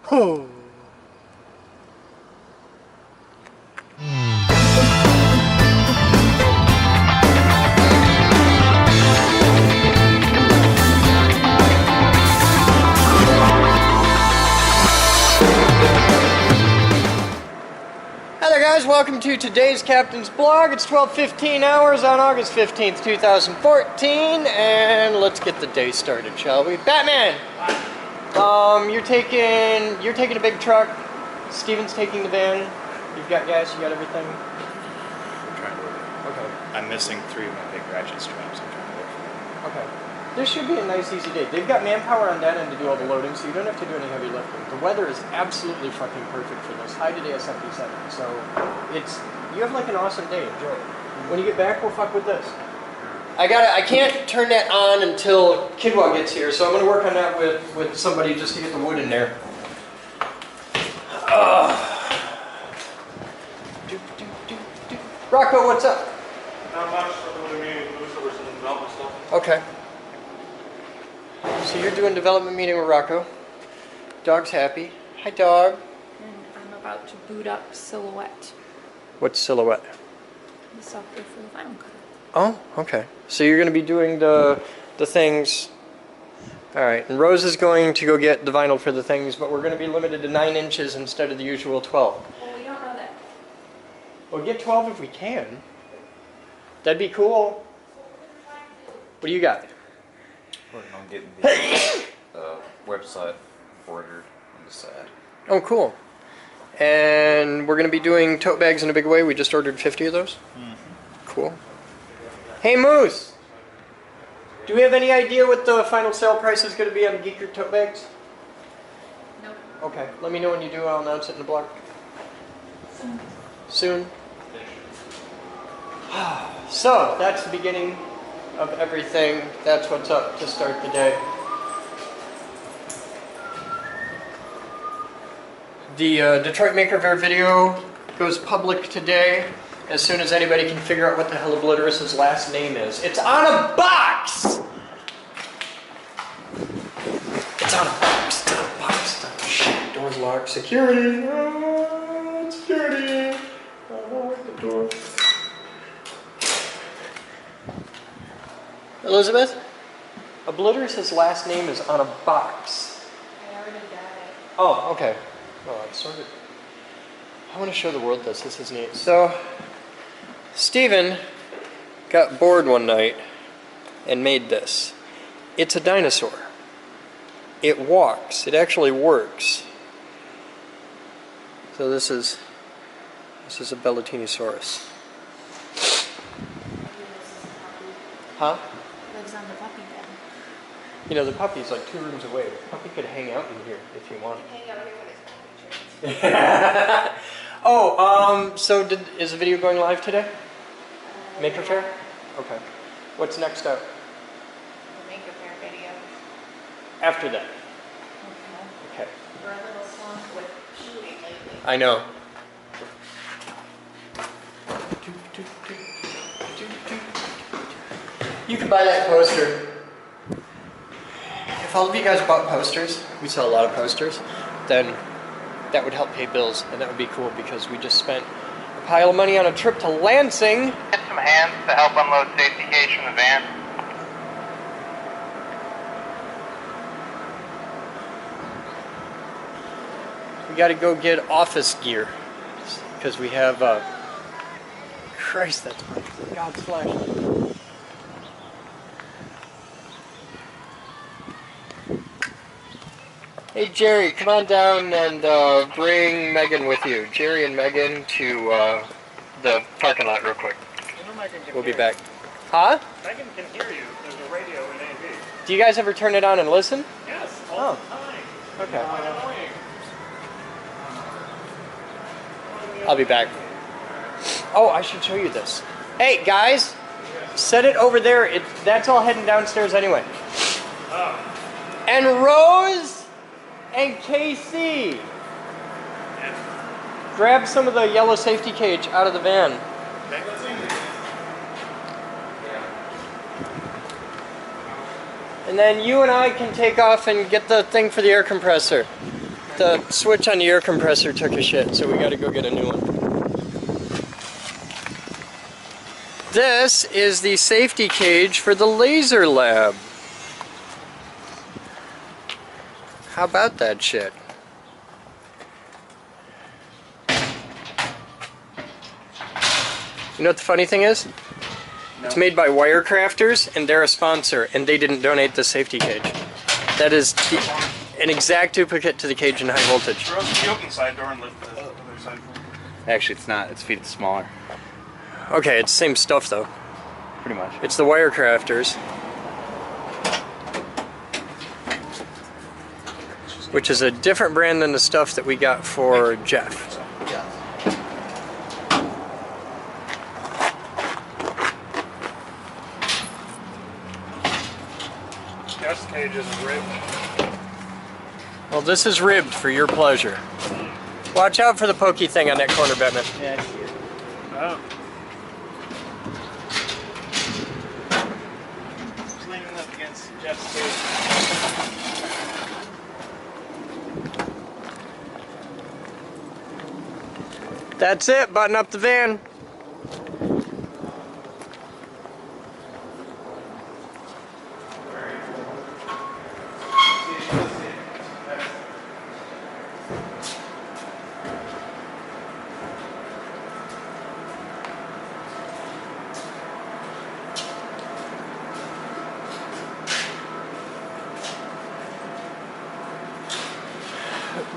Oh. Hi there guys, welcome to today's Captain's Blog. It's 12:15 hours on August 15th, 2014, and let's get the day started, shall we? Batman! You're taking a big truck, Steven's taking the van, you've got gas, you got everything? I'm trying to work it. Okay. I'm missing 3 of my big ratchet straps. I'm trying to work for them. Okay. This should be a nice, easy day. They've got manpower on that end to do all the loading, so you don't have to do any heavy lifting. The weather is absolutely fucking perfect for this. High today is 77, so you have like an awesome day. Enjoy it. When you get back, we'll fuck with this. I can't turn that on until Kidwa gets here, so I'm going to work on that with somebody just to get the wood in there. Rocco, what's up? Not much for the meeting, move over some development stuff. Okay. So you're doing development meeting with Rocco. Dog's happy. Hi, dog. And I'm about to boot up Silhouette, What's Silhouette? the software for the Final Cut. Oh, okay. So you're going to be doing the things. All right. And Rose is going to go get the vinyl for the things, but we're going to be limited to 9 inches instead of the usual 12. Well, we don't know that. We'll get 12 if we can. That'd be cool. What do you got? Working on getting the website ordered on the side. Oh, cool. And we're going to be doing tote bags in a big way. We just ordered 50 of those. Mm-hmm. Cool. Hey, Moose. Do we have any idea what the final sale price is going to be on the Geeker tote bags? Nope. Okay. Let me know when you do. I'll announce it in the blog. Soon. So, that's the beginning of everything. That's what's up to start the day. The Detroit Maker Faire video goes public today as soon as anybody can figure out what the hell Obliterous's last name is. It's on a box! It's on a box. It's on a box. Oh, shit. Door's locked. Security. Oh, security. Lock the door. Elizabeth? Obliterous's last name is on a box. I already got it. Oh, okay. Oh, I'm sorry. I want to show the world this. This is neat. So, Steven got bored one night and made this. It's a dinosaur. It walks. It actually works. So this is a Bellatinosaurus. Huh? Lives on the puppy bed. You know, the puppy's like 2 rooms away. The puppy could hang out in here if you want. Hang out here with his pictures. Oh, so is the video going live today? Maker Faire? Okay. What's next up? The Maker Faire video. After that. Okay. We're a little swamped with shooting lately. I know. You can buy that poster. If all of you guys bought posters, we sell a lot of posters, then that would help pay bills, and that would be cool because we just spent a pile of money on a trip to Lansing. Get some hands to help unload safety cage from the van. We got to go get office gear because we have. Christ, that's God's flashlight. Hey Jerry, come on down and bring Megan with you. Jerry and Megan to the parking lot real quick. We'll be back. Huh? Megan can hear you. There's a radio in AV. Do you guys ever turn it on and listen? Yes, all the time. Okay. Annoying. I'll be back. Oh, I should show you this. Hey guys, set it over there. That's all heading downstairs anyway. Oh. And Rose and KC, grab some of the yellow safety cage out of the van. Okay, let's see. And then you and I can take off and get the thing for the air compressor. The switch on the air compressor took a shit, so we gotta go get a new one. This is the safety cage for the laser lab. How about that shit? You know what the funny thing is? No. It's made by Wirecrafters, and they're a sponsor, and they didn't donate the safety cage. That is an exact duplicate to the cage in high voltage. Open the open side door and lift the other side. Actually, it's not. It's feet smaller. Okay, it's the same stuff though. Pretty much. It's the Wirecrafters, which is a different brand than the stuff that we got for Jeff. Gas cage is ribbed. Well, this is ribbed for your pleasure. Watch out for the pokey thing on that corner, Batman. Yeah, I see it. Oh. Just leaning up against Jeff's cage. That's it. Button up the van.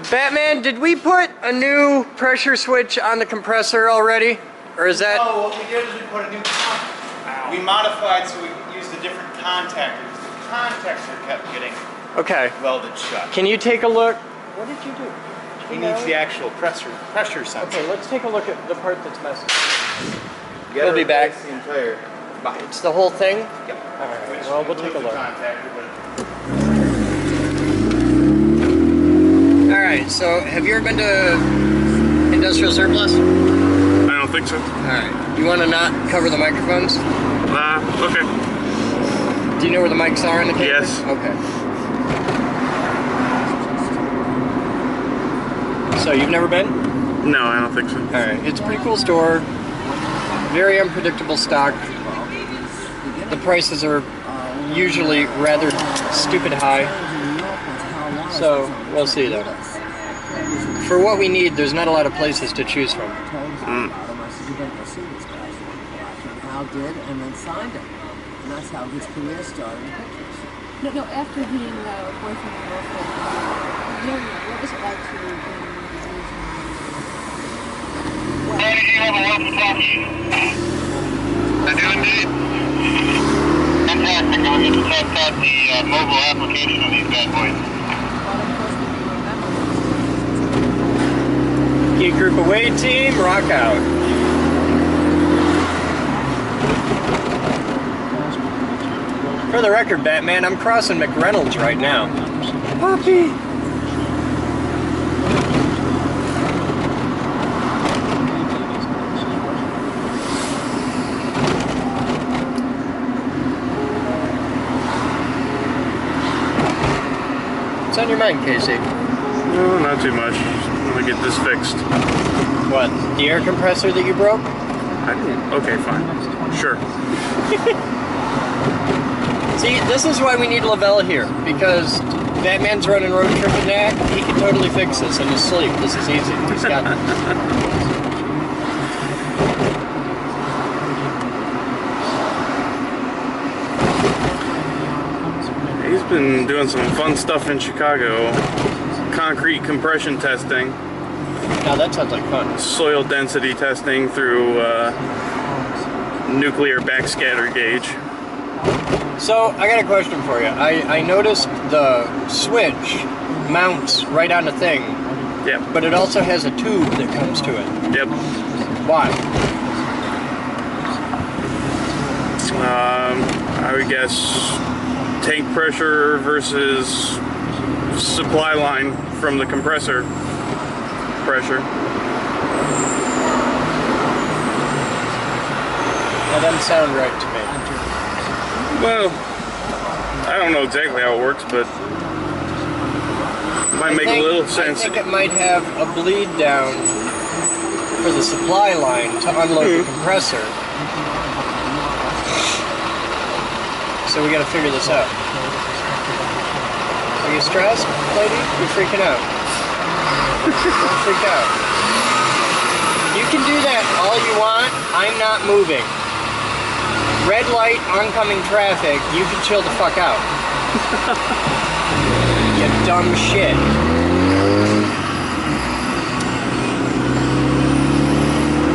Batman, did we put a new pressure switch on the compressor already? Or is that... No, what we did is we put a new we modified so we used a different contactor. The contactor kept getting Okay. welded shut. Can you take a look? What did you do? He needs the actual pressure sensor. Okay, let's take a look at the part that's missing. We'll be back. The entire box. It's the whole thing? Yep. Alright, well, we'll take a look. Alright, so have you ever been to Industrial Surplus? I don't think so. Alright. You want to not cover the microphones? Okay. Do you know where the mics are in the paper? Yes. Okay. So you've never been? No, I don't think so. Alright. It's a pretty cool store. Very unpredictable stock. The prices are usually rather stupid high. So, we'll see though. For what we need, there's not a lot of places to choose from. Al did, and then signed it. And that's how his career started in pictures. No, after being boyfriend and girlfriend, what was it like to be Danny, do you have a walkie-talkie? I do indeed. Fantastic. I'll get to test out the mobile application of these bad boys. Geek Group away team, rock out. For the record, Batman, I'm crossing McReynolds right now. Puppy! What's on your mind, Casey? No, not too much. I'm gonna get this fixed. What? The air compressor that you broke? Okay, fine. Sure. See, this is why we need Lavelle here, because Batman's running road trip and that, he can totally fix this in his sleep. This is easy. He's got this. He's been doing some fun stuff in Chicago. Concrete compression testing. Now that sounds like fun. Soil density testing through nuclear backscatter gauge. So, I got a question for you. I noticed the switch mounts right on the thing. Yep. But it also has a tube that comes to it. Yep. Why? I would guess tank pressure versus supply line from the compressor pressure. That doesn't sound right to me. Well, I don't know exactly how it works, but Might make a little sense. I think it might have a bleed down for the supply line to unload the compressor. So we gotta figure this out. Are you stressed, lady? You're freaking out. Don't freak out. You can do that all you want. I'm not moving. Red light, oncoming traffic, you can chill the fuck out. You dumb shit.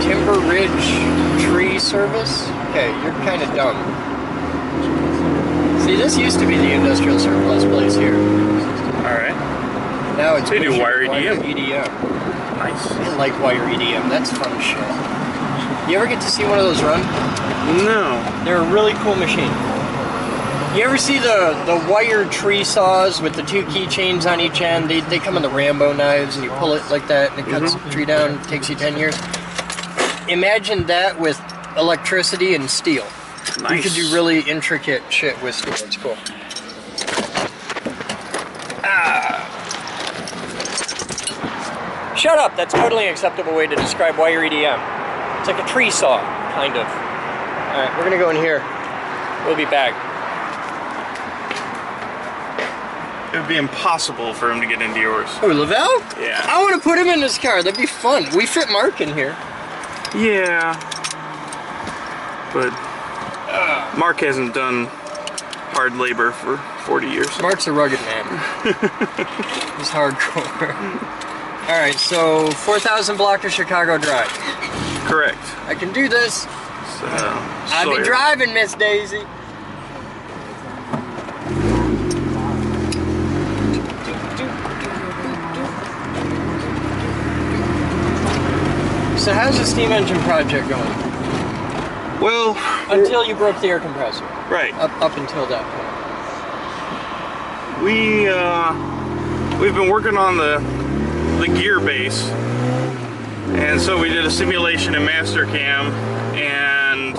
Timber Ridge Tree Service? Okay, you're kind of dumb. See, this used to be the industrial surplus place here. Alright. Now it's They do wire EDM. Nice. I like wire EDM. That's fun shit. You ever get to see one of those run? No. They're a really cool machine. You ever see the wire tree saws with the 2 keychains on each end? They come in the Rambo knives and you pull it like that and it cuts the tree down. It takes you 10 years. Imagine that with electricity and steel. Nice. You could do really intricate shit with steel. It's cool. Shut up! That's totally an acceptable way to describe wire EDM. It's like a tree saw, kind of. Alright, we're gonna go in here. We'll be back. It would be impossible for him to get into yours. Oh, Lavelle? Yeah. I want to put him in this car. That'd be fun. We fit Mark in here. Yeah. But Mark hasn't done hard labor for 40 years. Mark's a rugged man. He's hardcore. Alright, so 4,000 block of Chicago Drive. Correct. I can do this. So, I'll be Sawyer. driving, Miss Daisy. So how's the steam engine project going? Well, Until you broke the air compressor. right. Up until that point. We've been working on the gear base, and so we did a simulation in Mastercam, and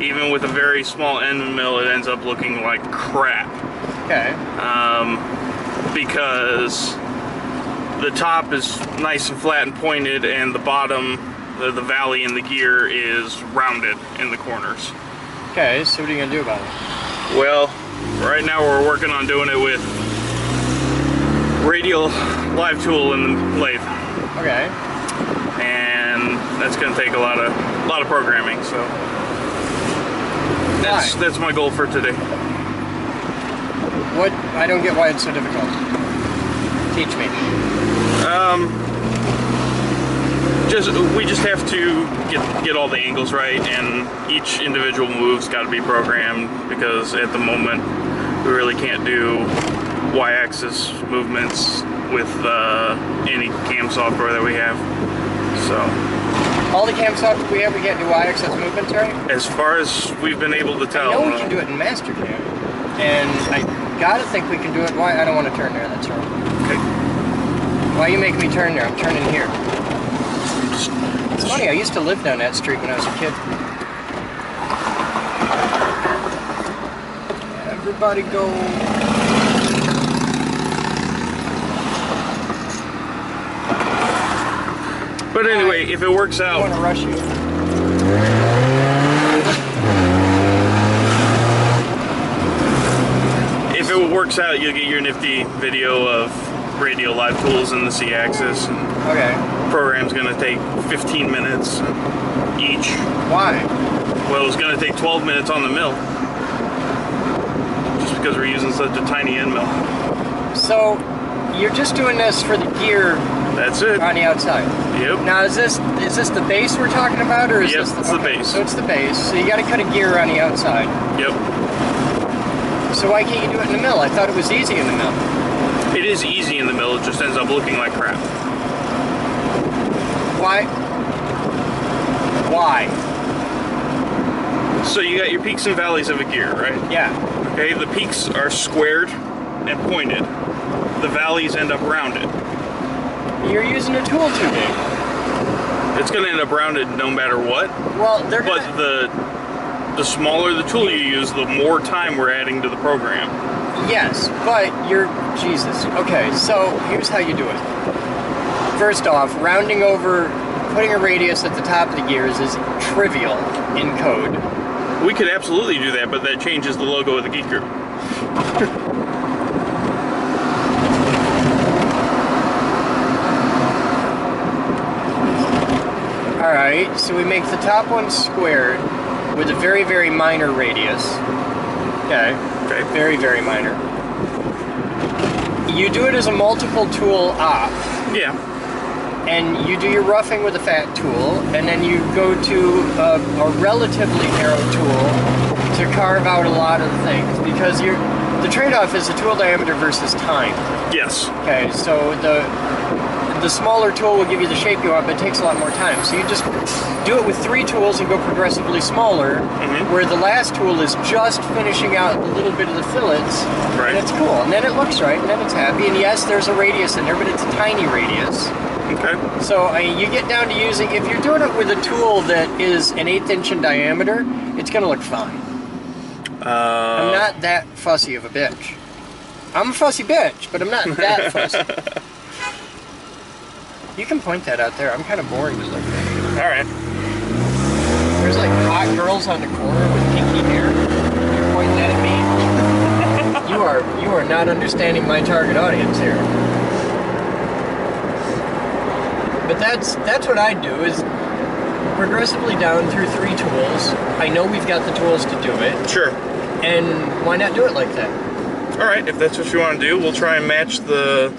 even with a very small end mill, it ends up looking like crap. Okay. Because the top is nice and flat and pointed, and the bottom, the valley in the gear is rounded in the corners. Okay, so what are you gonna do about it? Well, right now we're working on doing it with radial live tool in the lathe. Okay. And that's going to take a lot of programming, so that's my goal for today. What? I don't get why it's so difficult. Teach me. We just have to get all the angles right, and each individual move's got to be programmed, because at the moment we really can't do y-axis movements with any cam software that we have. So all the cam software we have, we can't do y-axis movements, right? As far as we've been able to tell, I know we can do it in Mastercam, and I gotta think we can do it. Why? I don't want to turn there. That's wrong. Okay. Why are you making me turn there? I'm turning here. It's funny. I used to live down that street when I was a kid. Everybody go. But anyway, if it works I want out, to rush you. if it works out, you'll get your nifty video of radial live tools in the Z-axis. Okay. The program's going to take 15 minutes each. Why? Well, it's going to take 12 minutes on the mill, just because we're using such a tiny end mill. So you're just doing this for the gear That's it. on the outside. Yep. Now is this the base we're talking about, or is Yep, this it's the okay, base. So it's the base. So you got to cut a gear on the outside. Yep. So why can't you do it in the mill? I thought it was easy in the mill. It is easy in the mill. It just ends up looking like crap. Why? Why? So you got your peaks and valleys of a gear, right? Yeah. Okay, the peaks are squared and pointed. The valleys end up rounded. You're using a tool too big. It's going to end up rounded no matter what. Well, they're But gonna, the smaller the tool you use, the more time we're adding to the program. Yes, but you're... Jesus. Okay, so here's how you do it. First off, rounding over, putting a radius at the top of the gears is trivial in code. We could absolutely do that, but that changes the logo of the Geek Group. Alright, so we make the top one squared with a very, very minor radius. Okay. Okay. Very, very minor. You do it as a multiple tool op. Yeah. And you do your roughing with a fat tool, and then you go to a relatively narrow tool to carve out a lot of the things, because the trade-off is the tool diameter versus time. Yes. Okay, so the smaller tool will give you the shape you want, but it takes a lot more time. So you just do it with 3 tools and go progressively smaller, where the last tool is just finishing out a little bit of the fillets, Right. and it's cool. And then it looks right, and then it's happy. And yes, there's a radius in there, but it's a tiny radius. Okay. So you get down to using, if you're doing it with a tool that is an 1/8 inch in diameter, it's going to look fine. I'm not that fussy of a bitch. I'm a fussy bitch, but I'm not that fussy. You can point that out there. I'm kind of boring to look at. All right. There's like hot girls on the corner with pinky hair. You're pointing that at me. You are not understanding my target audience here. But that's what I do, is progressively down through 3 tools. I know we've got the tools to do it. Sure. And why not do it like that? All right. If that's what you want to do, we'll try and match the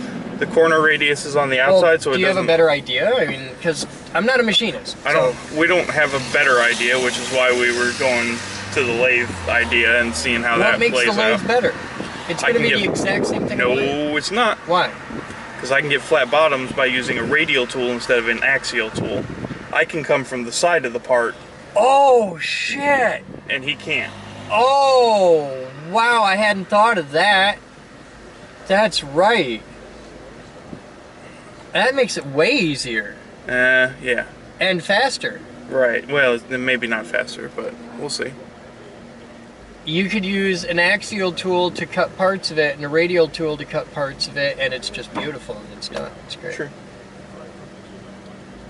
corner radiuses on the outside, Well, so it do you have doesn't... a better idea? I mean, because I'm not a machinist. We don't have a better idea, which is why we were going to the lathe idea and seeing how that plays out. What makes the lathe better? It's going to be the exact same thing. No, it's not. Why? Because I can get flat bottoms by using a radial tool instead of an axial tool. I can come from the side of the part. Oh, shit! And he can't. Oh, wow, I hadn't thought of that. That's right. That makes it way easier. Yeah. And faster. Right. Well, maybe not faster, but we'll see. You could use an axial tool to cut parts of it and a radial tool to cut parts of it, and it's just beautiful and it's done. It's great. Sure.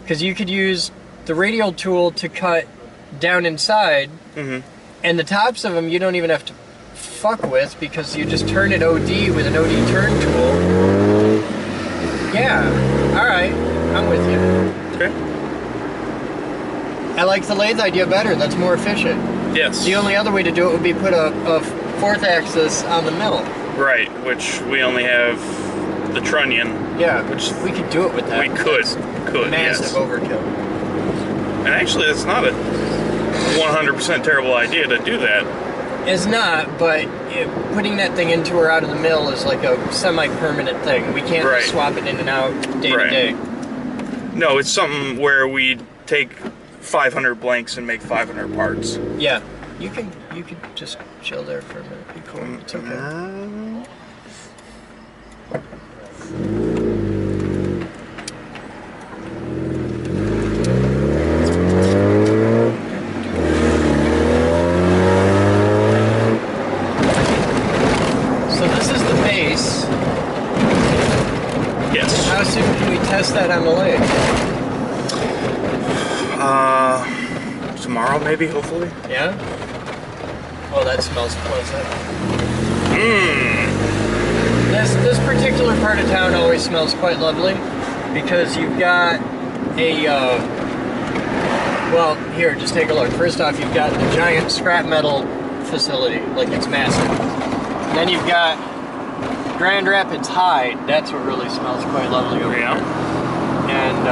Because you could use the radial tool to cut down inside, and the tops of them you don't even have to fuck with, because you just turn it OD with an OD turn tool. Yeah, alright, I'm with you. Okay. I like the lathe idea better, that's more efficient. Yes. The only other way to do it would be put a 4th axis on the mill. Right, which we only have the trunnion. Yeah, which we could do it with that. We could, Massive yes. overkill. And actually, it's not a 100% terrible idea to do that. It's not, but putting that thing into or out of the mill is like a semi-permanent thing. We can't Right. swap it in and out day Right. to day. No, it's something where we take 500 blanks and make 500 parts. Yeah, you could just chill there for a minute. Be cool. It's okay. So this is the base. Yes. How soon can we test that on the lathe? Tomorrow maybe, hopefully. Yeah? Oh, that smells pleasant. This particular part of town always smells quite lovely, because you've got a, well, here, just take a look. First off, you've got the giant scrap metal facility, like it's massive. Then you've got Grand Rapids High, that's what really smells quite lovely over here. And,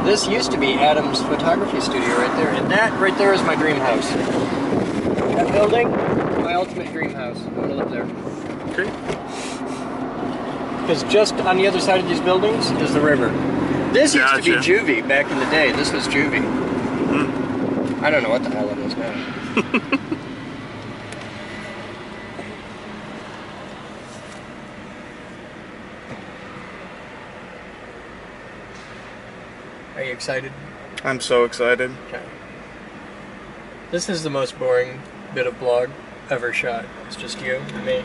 this used to be Adam's photography studio right there, and that right there is my dream house. That building, my ultimate dream house. I'm gonna live there. Okay. Because just on the other side of these buildings is the river. This used to be Gotcha. Juvie back in the day. This was Juvie. I don't know what the hell it is now. Are you excited? I'm so excited. Okay. This is the most boring bit of blog. ever shot. It's just you and me.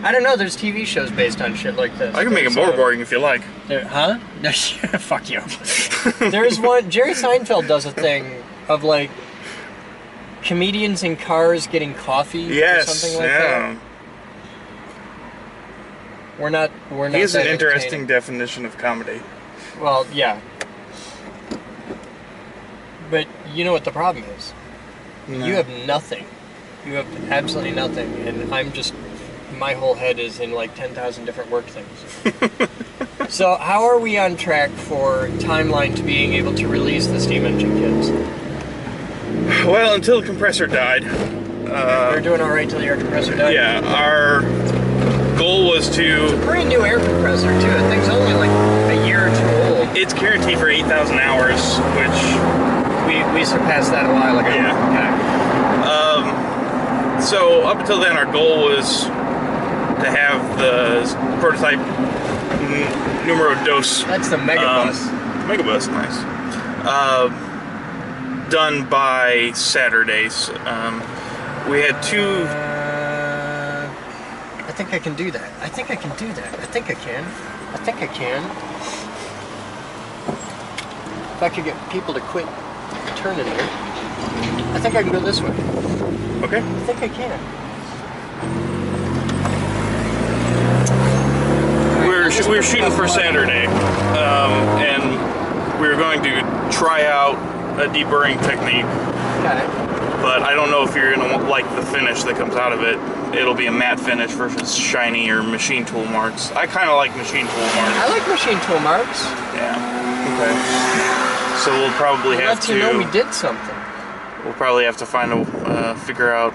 I don't know, there's TV shows based on shit like this. I can make it more boring if you like. Huh? Fuck you. There's one, Jerry Seinfeld does a thing of like comedians in cars getting coffee or something like that. We're not He has that an interesting entertaining. definition of comedy. Well, yeah. But you know what the problem is? No. You have nothing. You have absolutely nothing, and I'm just, my whole head is in like 10,000 different work things. So how are we on track for timeline to being able to release the steam engine kits? Well, until the compressor died. We're doing all right till the air compressor died? Yeah, our goal was to... Pretty new air compressor too. The thing's only like a year or two old. It's guaranteed for 8,000 hours, which... We surpassed that a while ago. Yeah. So up until then, our goal was to have the prototype numero dos. That's the Megabus. Megabus, nice. Done by Saturdays. We had two. I think I can do that. I think I can do that. I think I can. I think I can. If I could get people to quit turning here. I think I can go this way. Okay. I think I can. We were shooting for Saturday, and we were going to try out a deburring technique. Okay. But I don't know if you're gonna like the finish that comes out of it. It'll be a matte finish versus shiny or machine tool marks. I kind of like machine tool marks. I like machine tool marks. Yeah. Okay. So we'll probably have to know we did something. We'll probably have to find a figure out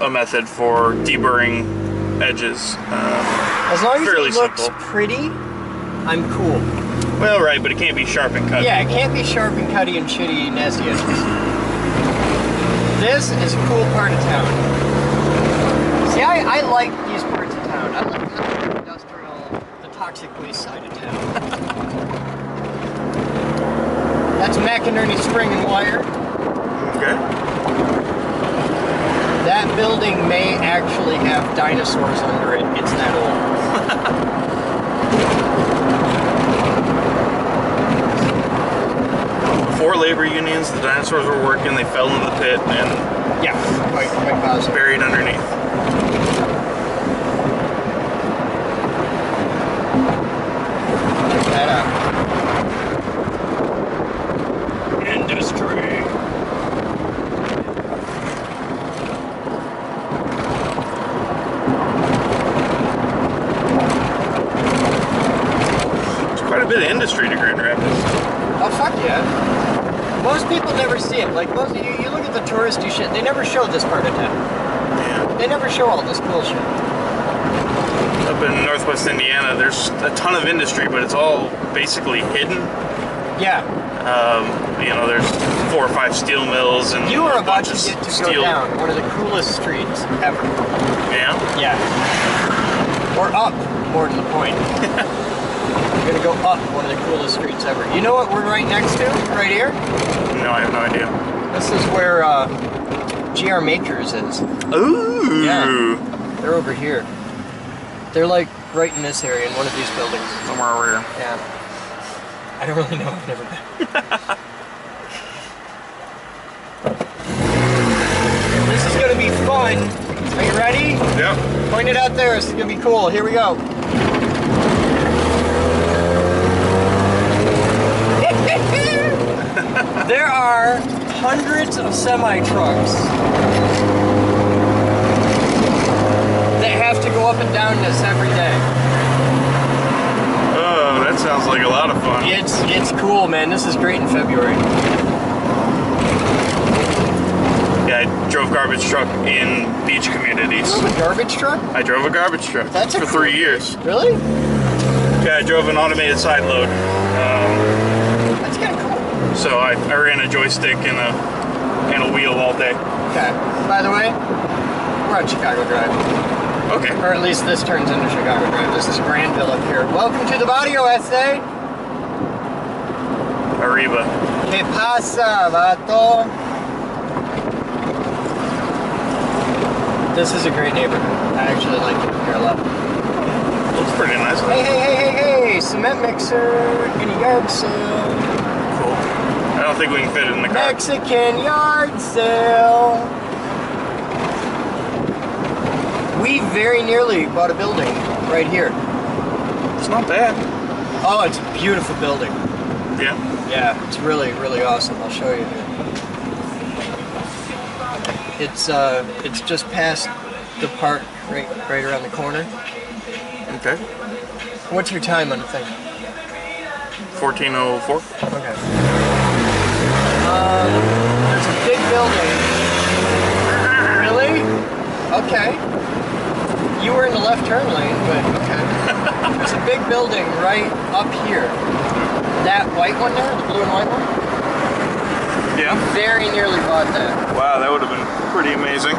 a method for deburring edges. As long as fairly it looks simple. pretty, I'm cool. Well, right, but it can't be sharp and cut. Yeah, it can't be sharp and cutty and shitty nasty edges. This is a cool part of town. See, I like these parts of town. I like the industrial, the toxic waste side of town. That's McInerney Spring and Wire. Okay. That building may actually have dinosaurs under it. It's that old. Before labor unions, the dinosaurs were working, they fell into the pit and Yeah, quite possible. buried underneath. Check that out. Industry. There's quite a bit of industry to Grand Rapids. Oh, fuck yeah. Most people never see it. Like, most you look at the touristy shit, they never show this part of town. Yeah. They never show all this cool shit. Up in northwest Indiana, there's a ton of industry, but it's all basically hidden. Yeah. You know, there's 4 or 5 steel mills and You are a about bunch to of get to steel. go down one of the coolest streets ever. Yeah. Yeah. Or up, more to the point. You're gonna go up one of the coolest streets ever. You know what we're right next to? Right here? No, I have no idea. This is where GR Makers is. Ooh. Yeah. They're over here. They're like right in this area in one of these buildings. Somewhere over here. Yeah. I don't really know. I've never been. This is gonna be fun. Are you ready? Yep. Point it out there. This is gonna be cool. Here we go. There are hundreds of semi-trucks that have to go up and down this every day. Oh, that sounds like a lot of fun. It's cool, man. This is great in February. Yeah, I drove garbage truck in beach communities. You have a garbage truck? I drove a garbage truck That's a for cool- 3 years. Really? Yeah, I drove an automated side load. That's kind of cool. So I ran a joystick and a wheel all day. Okay. By the way, we're on Chicago Drive. Okay. Or at least this turns into Chicago Drive. This is Granville up here. Welcome to the Barrio Este. Arriba. ¿Qué pasa, vato? This is a great neighborhood. I actually like it here a lot. Looks pretty nice. Hey, cement mixer in a yard sale. Cool. I don't think we can fit it in the car. Mexican yard sale. We very nearly bought a building right here. It's not bad. Oh, it's a beautiful building. Yeah. Yeah, it's really, really awesome. I'll show you here. It's just past the park, right around the corner. Okay. What's your time on the thing? 1404. Okay. There's a big building. Really? Okay. You were in the left turn lane, but okay. There's a big building right up here. That white one there, the blue and white one? Yeah. Very nearly bought that. Wow, that would have been pretty amazing.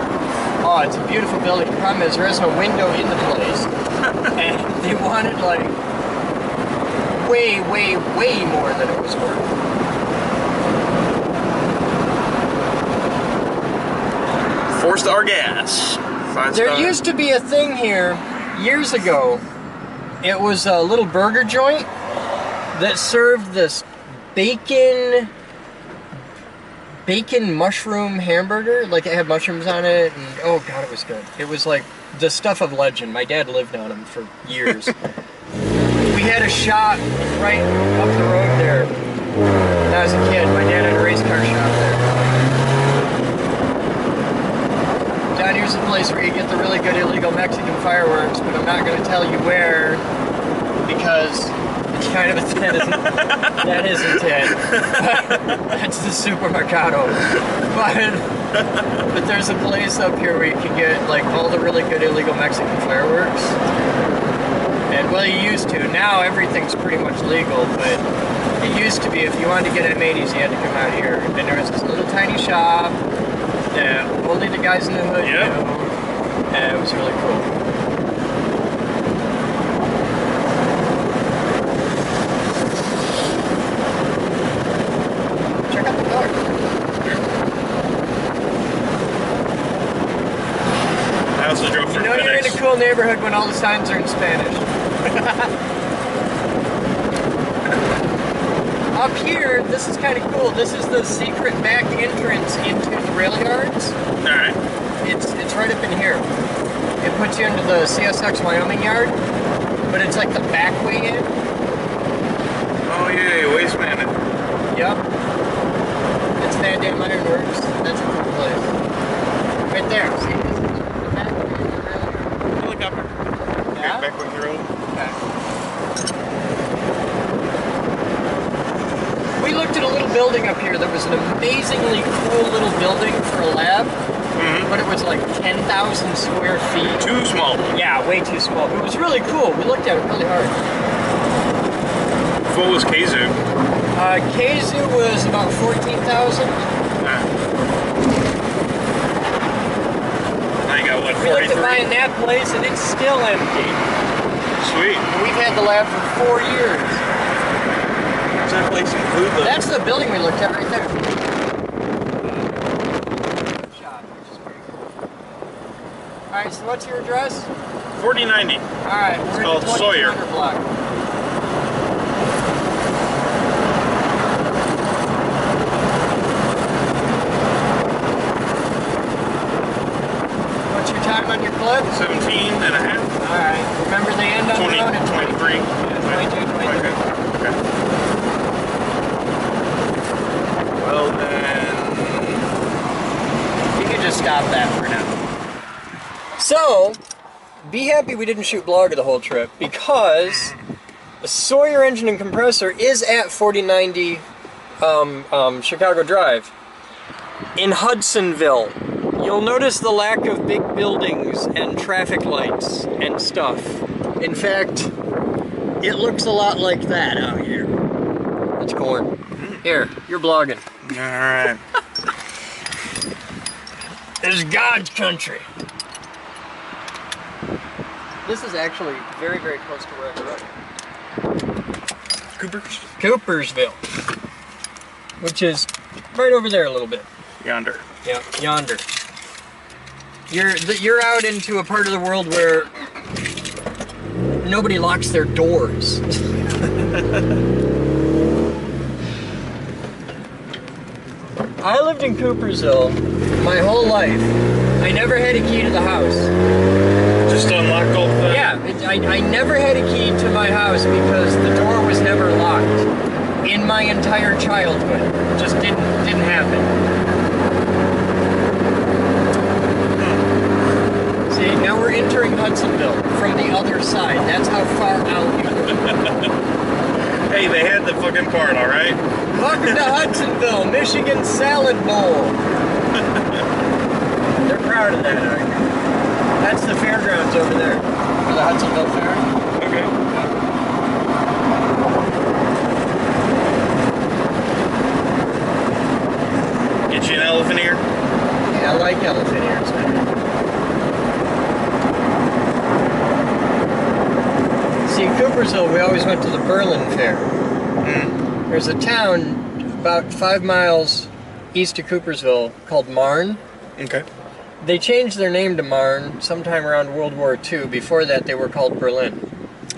Oh, it's a beautiful building. The problem is there is no window in the place. And they wanted like way, way, way more than it was worth. Four-star gas. Five-star. There used to be a thing here years ago. It was a little burger joint that served this bacon mushroom hamburger. Like it had mushrooms on it, and oh god, it was good. It was like the stuff of legend. My dad lived on them for years. We had a shop right up the road there. When I was a kid, my dad had a race car shop there. Down here's the place where you get the really good illegal Mexican fireworks, but I'm not going to tell you where because it's kind of a that isn't it. That's the supermercado. But there's a place up here where you can get like all the really good illegal Mexican fireworks. And well, you used to. Now everything's pretty much legal, but it used to be if you wanted to get M80s, you had to come out here. And there was this little tiny shop that only the guys in the hood knew. And it was really cool. Check out the dog. I also drove through You know you're in a cool neighborhood when all the signs are in Spanish. Up here, this is kind of cool. This is the secret back entrance into the rail yards. Alright. It's right up in here. It puts you into the CSX Wyoming yard, but it's like the back way in. Oh yeah, Waste Management. Yep. It's Van Dam Iron Works. That's a cool place. Right there. See, this is the back way into the rail yard. Helicopter. Yeah? Back with the road. Okay. We looked at a little building up here that was an amazingly cool little building for a lab, but it was like 10,000 square feet. Too small. Yeah, way too small. But it was really cool. We looked at it really hard. What was Kazoo? Kazoo was about 14,000. Now you got what, We looked at 43? buying that place and it's still empty. Sweet. And we've had the lab for 4 years. Does that place include the... That's the building we looked at right there. Shop, which is pretty cool. Alright, so what's your address? 4090. Alright, we're called in the Sawyer. 2200 block. What's your time on your clip? 17 and a half. Alright, remember they end on 20, the road at 23. 22, 23. Okay. Well then... You can just stop that for now. So, be happy we didn't shoot Blogger the whole trip because the Sawyer engine and compressor is at 4090 Chicago Drive in Hudsonville. You'll notice the lack of big buildings and traffic lights and stuff. In fact, it looks a lot like that out here. It's corn. Here, you're blogging. Alright. This is God's country. This is actually very, very close to where I grew up. Coopersville. Which is right over there a little bit. Yonder. Yeah, yonder. You're out into a part of the world where nobody locks their doors. I lived in Coopersville my whole life. I never had a key to the house. Just unlock all the... Yeah, I never had a key to my house because the door was never locked in my entire childhood. It just didn't happen. See, now we're entering Hudsonville from the other side. That's how far out we were. Hey, they had the fucking part, all right? Welcome to Hudsonville, Michigan Salad Bowl. They're proud of that, aren't they? That's the fairgrounds over there. The Hudsonville Fair. Okay. Get you an elephant ear? Yeah, I like elephant ears, man. See, in Coopersville, we always went to the Berlin Fair. Mm. There's a town about 5 miles east of Coopersville called Marne. Okay. They changed their name to Marne sometime around World War II. Before that, they were called Berlin.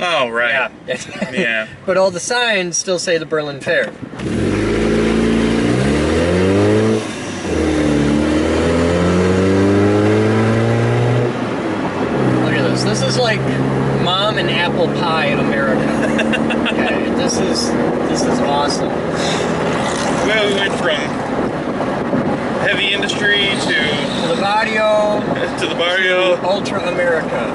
Oh, right. Yeah. Yeah. But all the signs still say the Berlin Fair. Look at this. This is like mom and apple pie America. Okay, this is awesome. Well, we went from heavy industry to the barrio. To the barrio. Ultra America.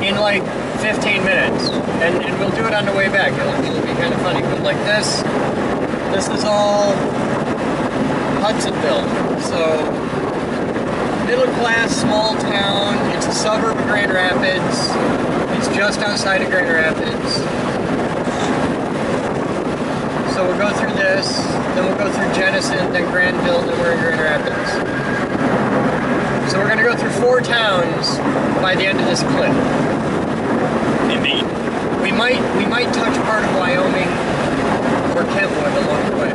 In like 15 minutes. And we'll do it on the way back. It'll be kind of funny. But like this is all Hudsonville. So, middle class, small town. It's a suburb of Grand Rapids. It's just outside of Grand Rapids. So we'll go through this, then we'll go through Jenison, then Granville, then we're in Grand Rapids. So we're going to go through 4 towns by the end of this clip. Indeed. We might touch part of Wyoming or Kentwood along the way.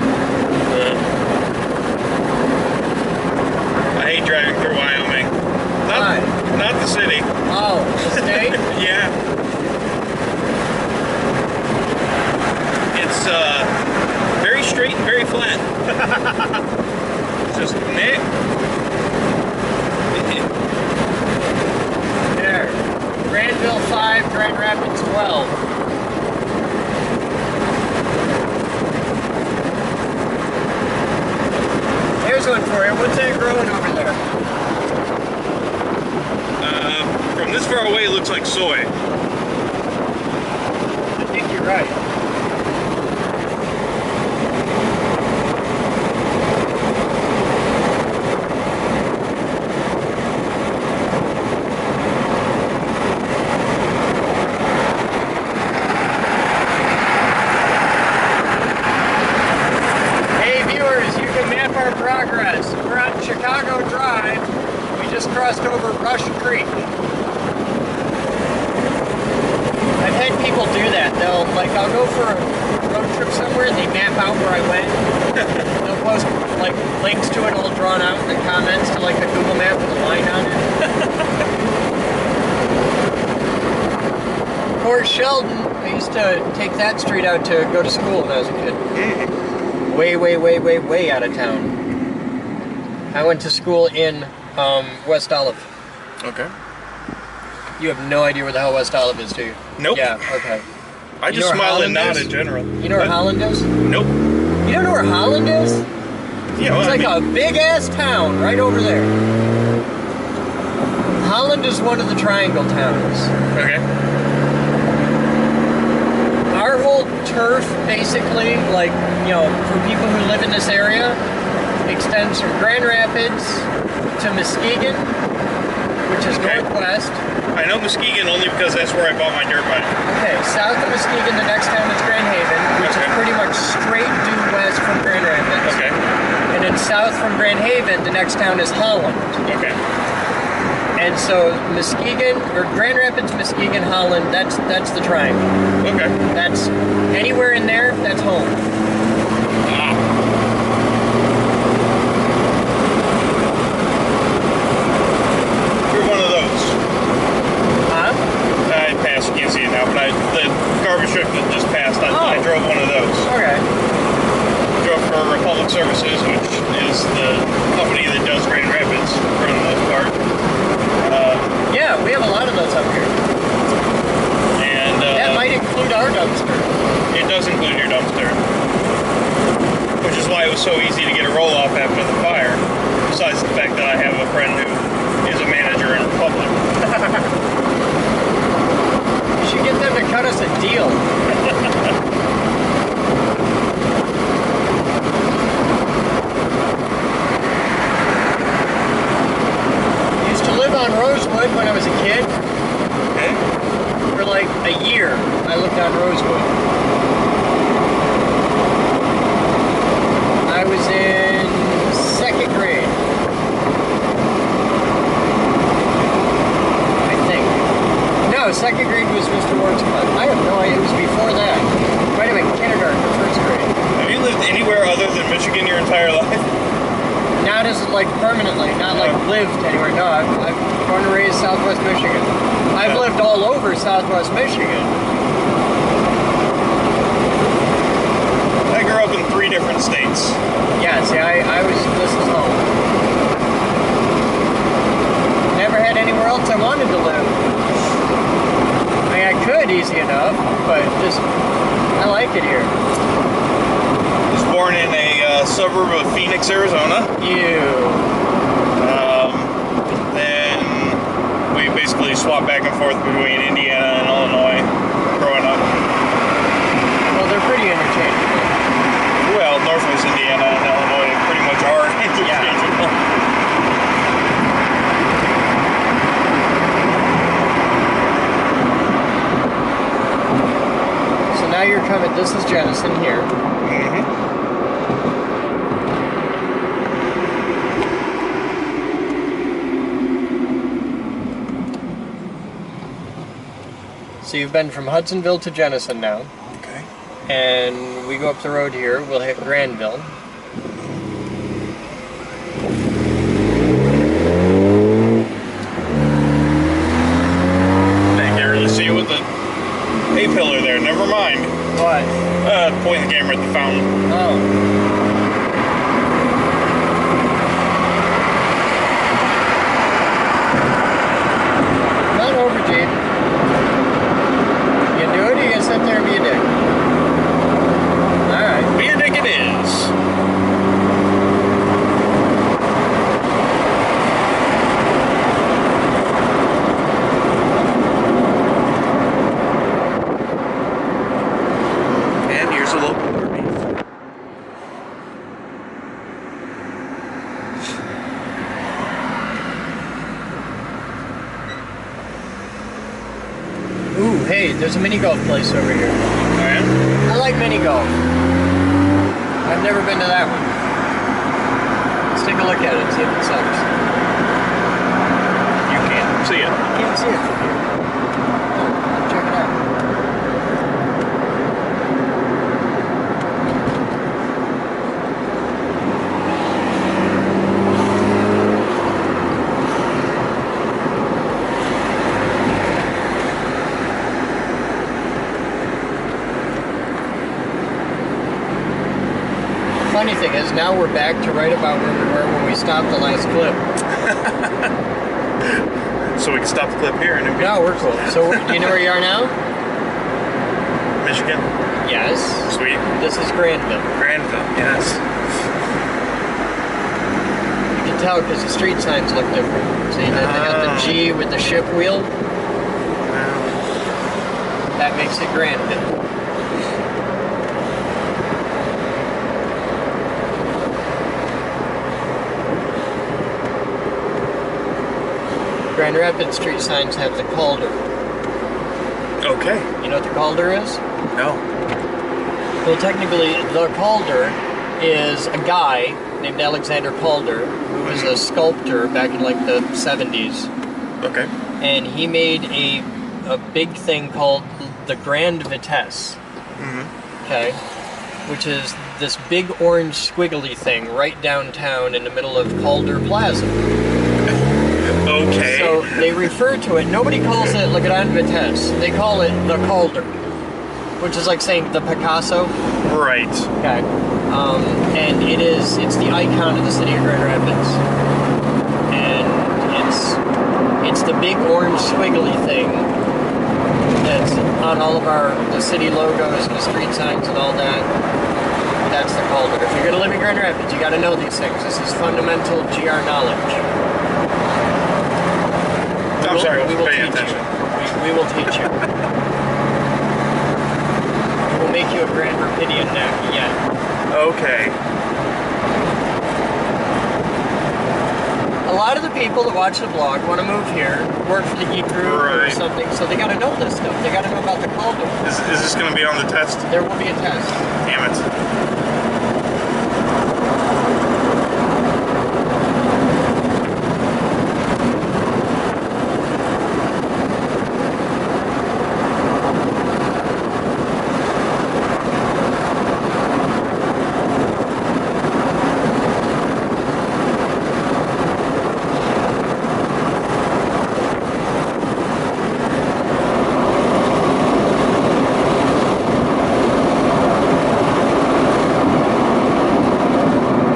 I hate driving through Wyoming. Not the city. Oh, the state? Yeah. It's very straight and very flat. Just meh. There. Granville 5, Grand Rapids 12. Here's one for you. What's that growing over there? From this far away, it looks like soy. I think you're right. Hey viewers, you can map our progress. We're on Chicago Drive. We just crossed over Rush Creek. I've had people do that. They'll, like, I'll go for a road trip somewhere and they map out where I went. They'll post, like, links to it all drawn out in the comments to, like, a Google map with a line on it. Of course, Sheldon, I used to take that street out to go to school when I was a kid. Way out of town. I went to school in West Olive. Okay. You have no idea where the hell West Olive is, do you? Nope. Yeah, okay. I just smile and nod in general. You know where Holland is? Nope. You don't know where Holland is? Yeah, well, it's like a big-ass town right over there. Holland is one of the triangle towns. Okay. Our whole turf, basically, like, you know, for people who live in this area, extends from Grand Rapids to Muskegon, which is northwest. I know Muskegon only because that's where I bought my dirt bike. Okay, south of Muskegon, the next town is Grand Haven, which is pretty much straight due west from Grand Rapids. Okay. And then south from Grand Haven, the next town is Holland. Okay. And so Muskegon, or Grand Rapids, Muskegon, Holland, that's the triangle. Okay. That's anywhere in there, that's home. lived when I was a kid. Okay. For like a year, I lived on Rosewood. I was in 2nd grade. I think. No, 2nd grade was Mr. Ward's club. I have no idea. It was before that. Wait a minute, kindergarten or 1st grade. Have you lived anywhere other than Michigan your entire life? Not as like permanently, not like lived anywhere. No, I'm born and raised Southwest Michigan. I've lived all over Southwest Michigan. I grew up in 3 different states. Yeah, see, this is home. Never had anywhere else I wanted to live. I mean, I could easy enough, but just, I like it here. I was born in a suburb of Phoenix, Arizona. Then we basically swapped back and forth between Indiana and Illinois growing up. Well, they're pretty interchangeable. Well, Northwest Indiana and Illinois pretty much are interchangeable. So now you're coming, this is Jenison here. So you've been from Hudsonville to Jenison now. Okay. And we go up the road here, we'll hit Granville. I can't really see you with the A-pillar there, never mind. What? Point the camera at the fountain. Oh. Come on over, Jade. You do it, or you gonna sit there and be a dick? Alright. Be a dick it is. And here's a local Derpy. Ooh, hey, there's a mini golf place over here. Oh, yeah? I like mini golf. I've never been to that one. Let's take a look at it, see if it sucks. You can't see it. You can't see it from here. Oh, check it out. Funny thing is, now we're back to right about where we were when we stopped the last clip. So we can stop the clip here and it'll be No, we're cool. So, do you know where you are now? Michigan. Yes. Sweet. This is Granville. Granville, yes. You can tell because the street signs look different. See, they got the G with the ship wheel. That makes it Granville. Grand Rapids street signs have the Calder. Okay. You know what the Calder is? No. Well, technically, the Calder is a guy named Alexander Calder who was a sculptor back in like the 70s. Okay. And he made a big thing called the Grand Vitesse. Okay. Which is this big orange squiggly thing right downtown in the middle of Calder Plaza. Okay. So they refer to it, nobody calls it Le Grand Vitesse, they call it the Calder, which is like saying the Picasso. Right. Okay. And it's the icon of the city of Grand Rapids. And it's the big orange squiggly thing that's on all of the city logos and the street signs and all that. That's the Calder. If you're gonna live in Grand Rapids, you gotta know these things. This is fundamental GR knowledge. I'm sorry, I we wasn't will paying teach attention. you. We will teach you. We'll make you a Grand Rapidian now. Yeah. Okay. a lot of the people that watch the blog want to move here, work for the Geek Group or Right. something, so they got to know this stuff. They got to know about the call door. Is this going to be on the test? There will be a test. Damn it.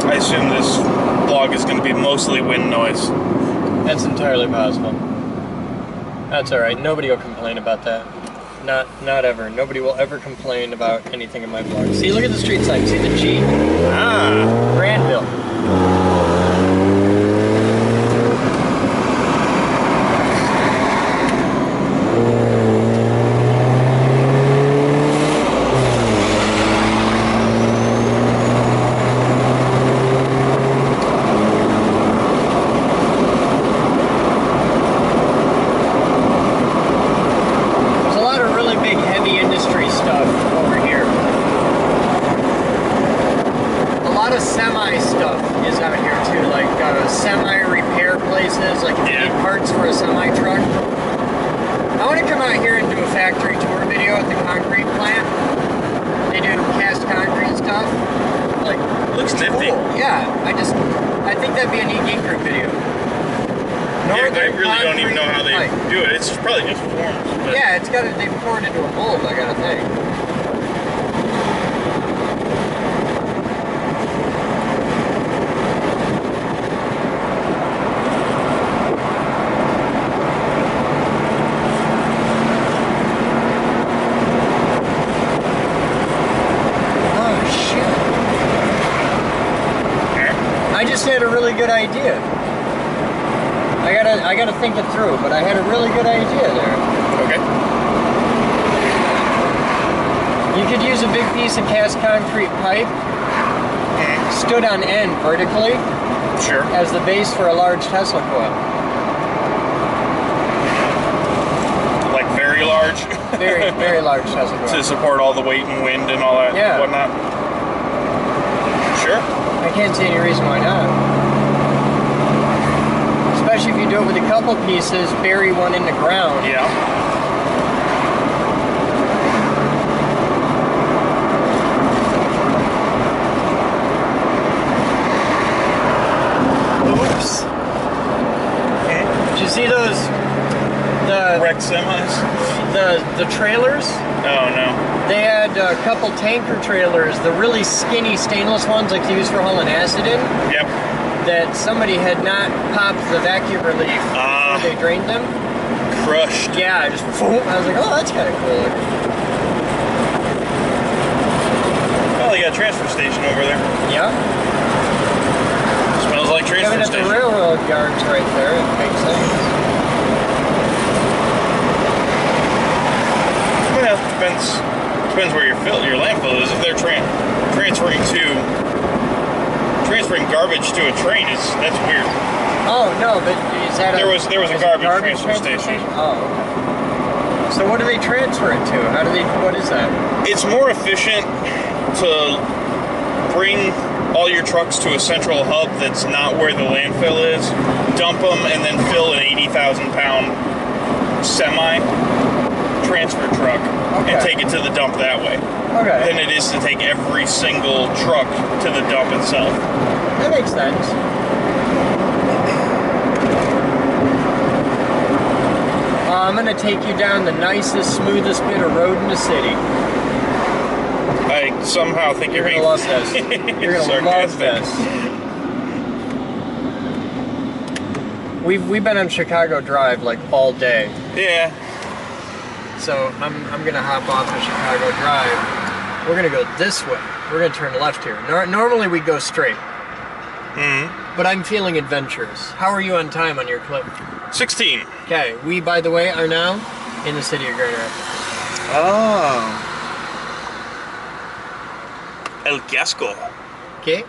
I assume this vlog is going to be mostly wind noise. That's entirely possible. That's all right. Nobody will complain about that. Not ever. Nobody will ever complain about anything in my vlog. See, look at the street sign. See the G? Ah. Granville. There's a lot of really big heavy industry stuff over here. A lot of semi stuff is out here too, like semi repair places, like if you need parts for a semi truck. I want to come out here and do a factory tour video at the concrete plant. They do cast concrete stuff. Like, Looks nifty. cool. Yeah, I think that'd be a neat Geek Group video. Yeah, I really don't even know how they Pipe. do it. It's probably just forms. But Yeah, it's got they pour it into a mold, I gotta think. Oh shit. I just had a really good idea. I gotta think it through, but I had a really good idea there. Okay. You could use a big piece of cast concrete pipe stood on end vertically Sure. as the base for a large Tesla coil. Like very large. Very, very large Tesla coil. To support all the weight and wind and all that Yeah. whatnot. Sure. I can't see any reason why not. Especially if you do it with a couple pieces, bury one in the ground. Yeah. Oops. Did you see those? The Wrecked semis. the trailers? Oh no. They had a couple tanker trailers, the really skinny stainless ones like they use for hauling acid in, Yep. that somebody had not popped the vacuum relief Ah. before they drained them. Crushed. Yeah, just boom. I was like, oh, that's kind of cool. Well, they got a transfer station over there. Yeah. Smells like transfer Even at the station. railroad yards right there, it makes sense. Well, depends where your landfill is. If they're transferring garbage to a train, that's weird. Oh no, but is that There was a is it garbage transfer station. Oh. Okay. So what do they transfer it to? What is that? It's more efficient to bring all your trucks to a central hub that's not where the landfill is, dump them, and then fill an 80,000 pound semi transfer truck and take it to the dump that way. Okay. Than it is to take every single truck to the dump itself. That makes sense. I'm gonna take you down the nicest, smoothest bit of road in the city. I somehow think You're you're gonna being love this. You're gonna love sarcastic. this. We've been on Chicago Drive like all day, Yeah. so I'm gonna hop off of Chicago Drive. We're gonna go this way. We're gonna turn left here. Normally we go straight, but I'm feeling adventurous. How are you on time on your clip? 16. Okay, we, by the way, are now in the city of Grand Rapids. Oh. El Casco. Okay?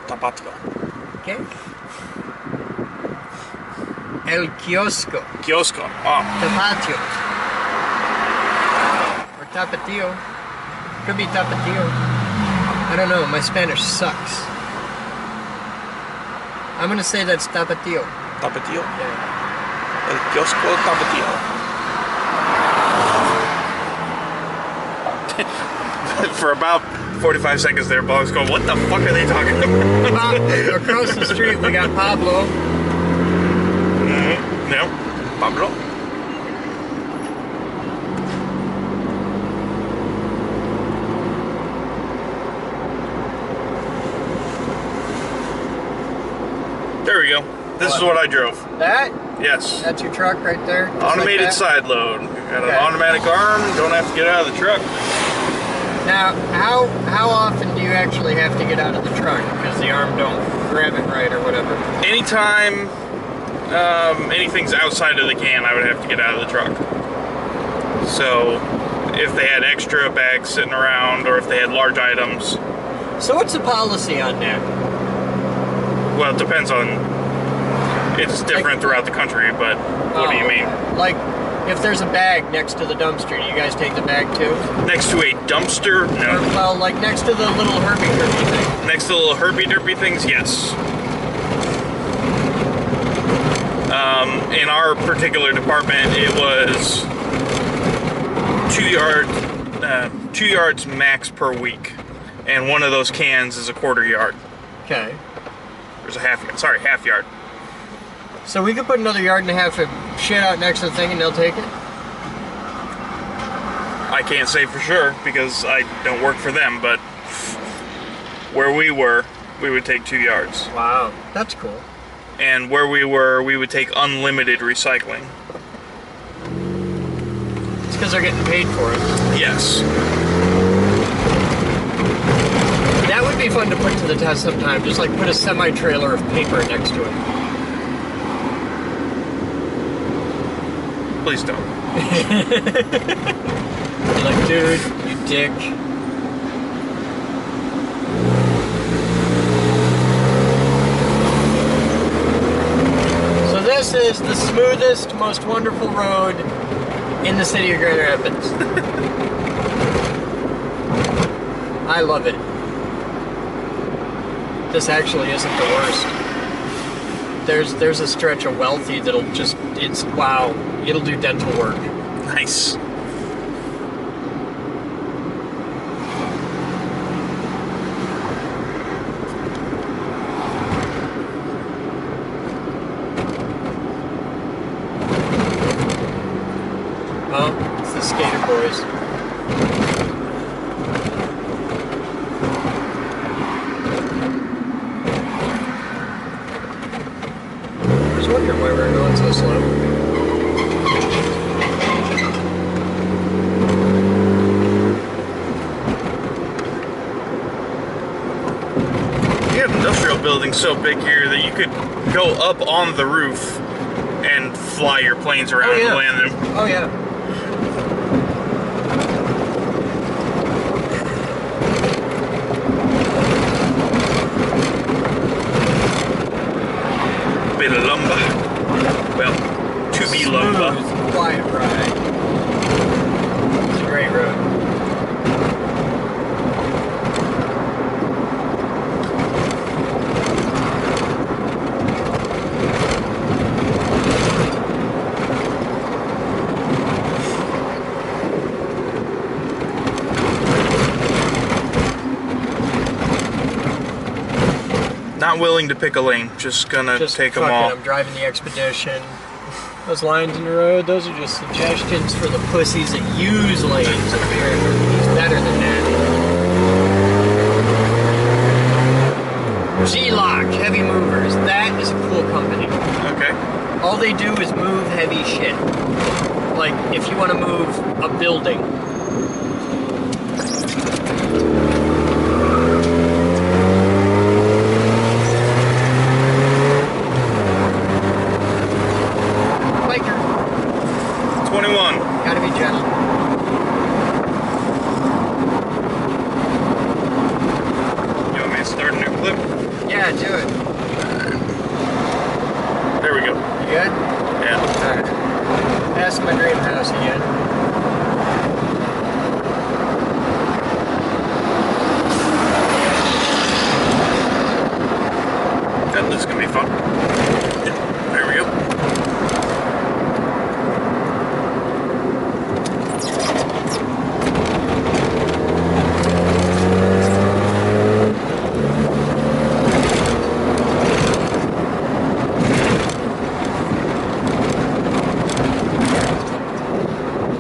Tapatco. Okay? El kiosco. Kiosco. Oh. Tapatio. Or tapatio. Could be tapatio. I don't know, my Spanish sucks. I'm gonna say that's tapatio. Tapatio. Yeah. El kiosco tapatio. For about 45 seconds there, Bog's going, what the fuck are they talking about? Across the street we got Pablo. Mm-hmm. No, Pablo. There we go. This is what I drove. That? Yes. That's your truck right there? Just Automated like side load. Got an Okay. automatic arm. Don't have to get out of the truck. Now, how often do you actually have to get out of the truck because the arm don't grab it right or whatever? Anytime anything's outside of the can, I would have to get out of the truck. So if they had extra bags sitting around or if they had large items. So what's the policy on that? Well, it depends on, it's different throughout the country, but what do you mean? Like, if there's a bag next to the dumpster, do you guys take the bag too? Next to a dumpster? Or, No. well, like next to the little herpy thing. Next to the little herpy-derpy things? Yes. In our particular department, it was 2 yards max per week. And one of those cans is a quarter yard. Okay. There's a half yard. So we could put another yard and a half of shit out next to the thing and they'll take it? I can't say for sure because I don't work for them, but where we were, we would take 2 yards. Wow, that's cool. And where we were, we would take unlimited recycling. It's because they're getting paid for it. Yes. That would be fun to put to the test sometime. Just like put a semi-trailer of paper next to it. Please don't. You're like, dude, you dick. So this is the smoothest, most wonderful road in the city of Grand Rapids. I love it. This actually isn't the worst. There's a stretch of Wealthy that'll just, it's, wow, it'll do dental work. Nice. Oh, it's the Skater Boys. I was wondering why we were going so slow. You have industrial buildings so big here that you could go up on the roof and fly your planes around and land them. Oh yeah. Bit of lumber. Well, to be lumber. Smooth, quiet ride. It's a great road. Not willing to pick a lane, just gonna take them fuck all. it, I'm driving the Expedition. Those lines in the road, those are just suggestions for the pussies that use lanes. Apparently, he's better than that. G-Lock, Heavy Movers. That is a cool company. Okay. All they do is move heavy shit. Like, if you want to move a building. Biker. 21. Gotta be gentle. You want me to start a new clip? Yeah, do it. There we go. You good? That's my dream house again. This is gonna be fun. There we go.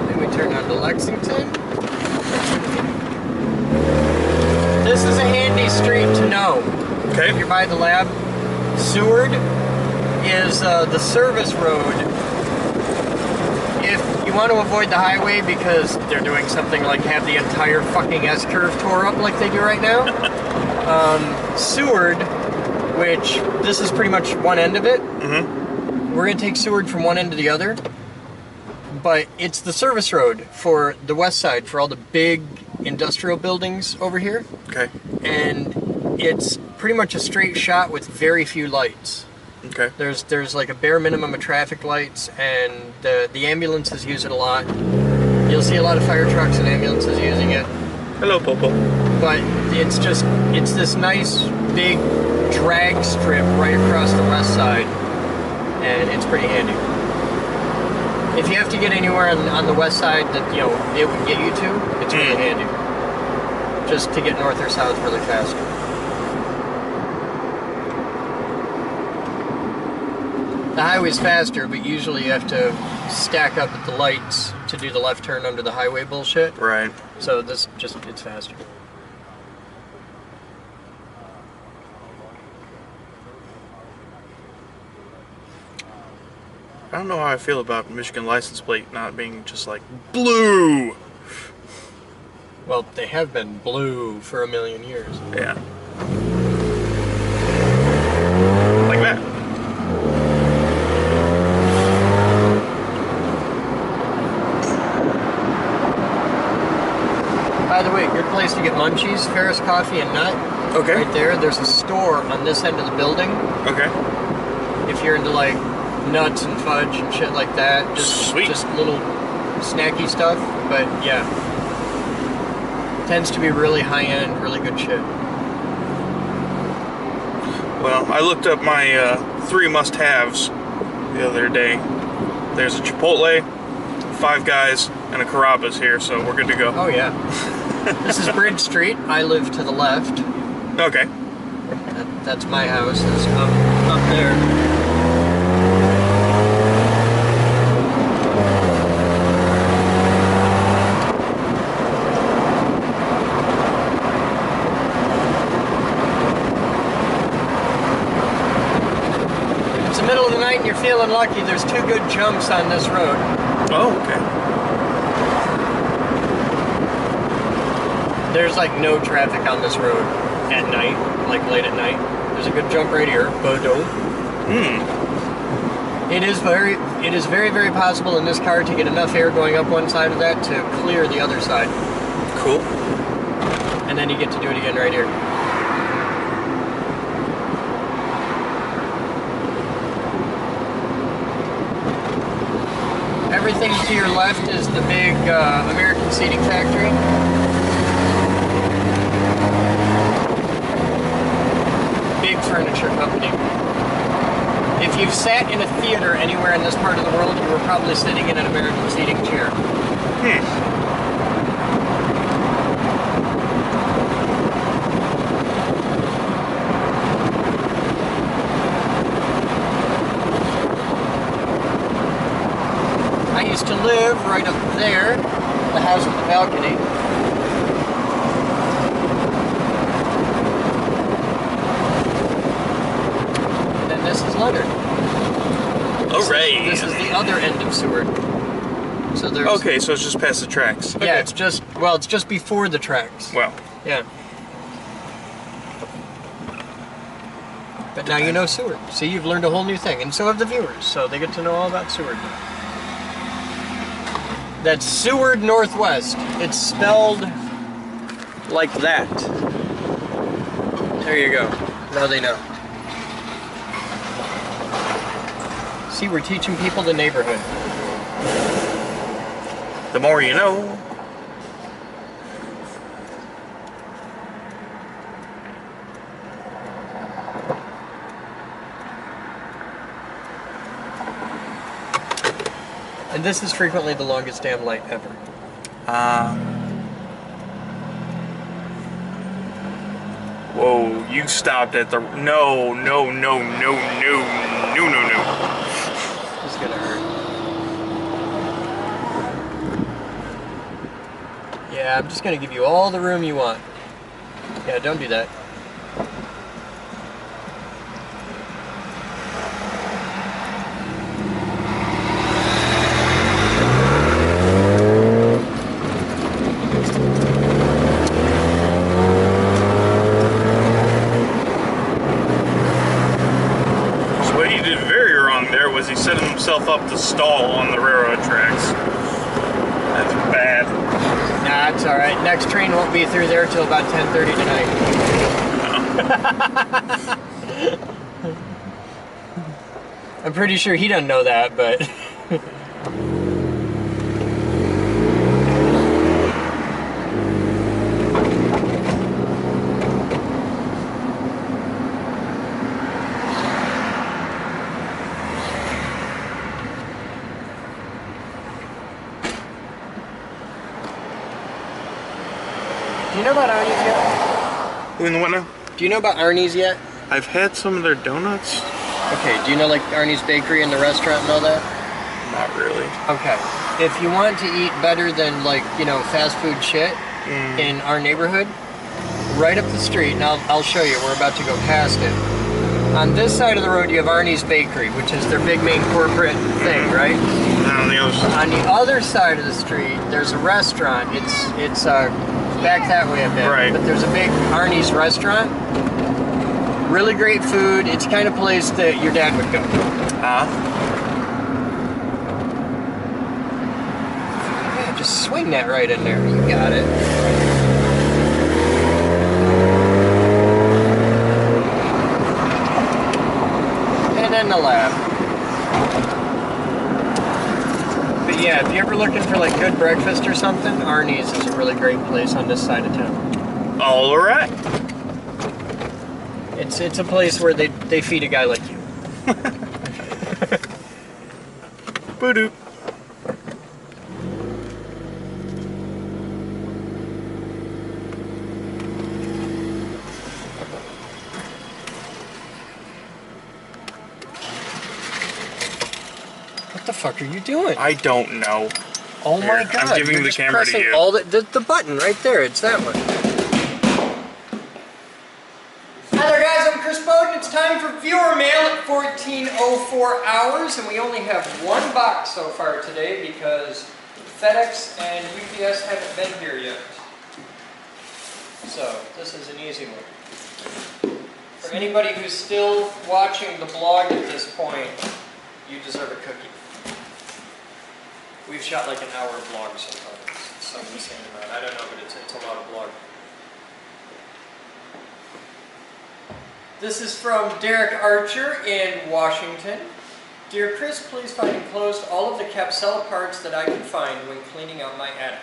Then we turn on to Lexington. This is a handy street to know. Okay. If you're by the lab, Seward is the service road. If you want to avoid the highway because they're doing something like have the entire fucking S-curve tore up like they do right now, Seward, which this is pretty much one end of it, we're going to take Seward from one end to the other, but it's the service road for the west side, for all the big industrial buildings over here. Okay. And it's pretty much a straight shot with very few lights. Okay. There's like a bare minimum of traffic lights, and the ambulances use it a lot. You'll see a lot of fire trucks and ambulances using it. Hello, Popo. But it's this nice big drag strip right across the west side, and it's pretty handy. If you have to get anywhere on the west side that it would get you to, it's really handy. Just to get north or south really fast. The highway's faster, but usually you have to stack up at the lights to do the left turn under the highway bullshit. Right. So it's faster. I don't know how I feel about Michigan license plate not being just like blue. Well, they have been blue for a million years. Yeah. Like that. By the way, good place to get munchies, Ferris Coffee and Nut. Okay. Right there. There's a store on this end of the building. Okay. If you're into like nuts and fudge and shit like that, just little snacky stuff. But yeah, tends to be really high end, really good shit. Well, I looked up my 3 must-haves the other day. There's a Chipotle, Five Guys, and a Carrabba's here, so we're good to go. Oh yeah. This is Bridge Street. I live to the left. Okay. That's my house. It's up there. It's the middle of the night and you're feeling lucky. There's 2 good jumps on this road. Oh, okay. There's like no traffic on this road at night, like late at night. There's a good jump right here, Boden. It is very, very possible in this car to get enough air going up one side of that to clear the other side. Cool. And then you get to do it again right here. Everything to your left is the big American Seating Factory. Big furniture company. If you've sat in a theater anywhere in this part of the world, you were probably sitting in an American seating chair. I used to live right up there, the house with the balcony. And then this is Leonard. Alright. This is the other end of Seward. So there's. Okay, so it's just past the tracks. Yeah, Okay. it's just before the tracks. Well. Yeah. But now you know Seward. See, you've learned a whole new thing, and so have the viewers. So they get to know all about Seward now. That's Seward Northwest. It's spelled like that. There you go. Now they know. See, we're teaching people the neighborhood. The more you know. And this is frequently the longest damn light ever. Whoa, you stopped at the... No. It's gonna hurt. Yeah, I'm just gonna give you all the room you want. Yeah, don't do that. Was he setting himself up to stall on the railroad tracks? That's bad. Nah, it's alright. Next train won't be through there till about 10:30 tonight. I'm pretty sure he doesn't know that, but... Do you know about Arnie's yet? In the what now? Do you know about Arnie's yet? I've had some of their donuts. Okay, do you know like Arnie's Bakery and the restaurant and all that? Not really. Okay. If you want to eat better than like, you know, fast food shit in our neighborhood, right up the street, and I'll show you, we're about to go past it. On this side of the road you have Arnie's Bakery, which is their big main corporate thing, right? On the other side. On the other side of the street, there's a restaurant. It's back that way a bit. Right. But there's a big Arnie's restaurant. Really great food. It's the kind of place that your dad would go. Yeah, just swing that right in there. You got it. And then the left. But yeah, if you're ever looking for like good breakfast or something, Arnie's is a really great place on this side of town. All right. It's a place where they feed a guy like you. Boo-doo. What the fuck are you doing? I don't know. Oh Here, my god! I'm giving you're the just camera to pressing you. all the button right there. It's that one. Hi there, guys. I'm Chris Boden. It's time for viewer mail at 14:04 hours, and we only have one box so far today because FedEx and UPS haven't been here yet. So this is an easy one. For anybody who's still watching the blog at this point, you deserve a cookie. We've shot like an hour of vlog so far. It's some insane amount. I don't know, but it's a lot of vlog. This is from Derek Archer in Washington. Dear Chris, please find enclosed all of the Capsella parts that I could find when cleaning out my attic.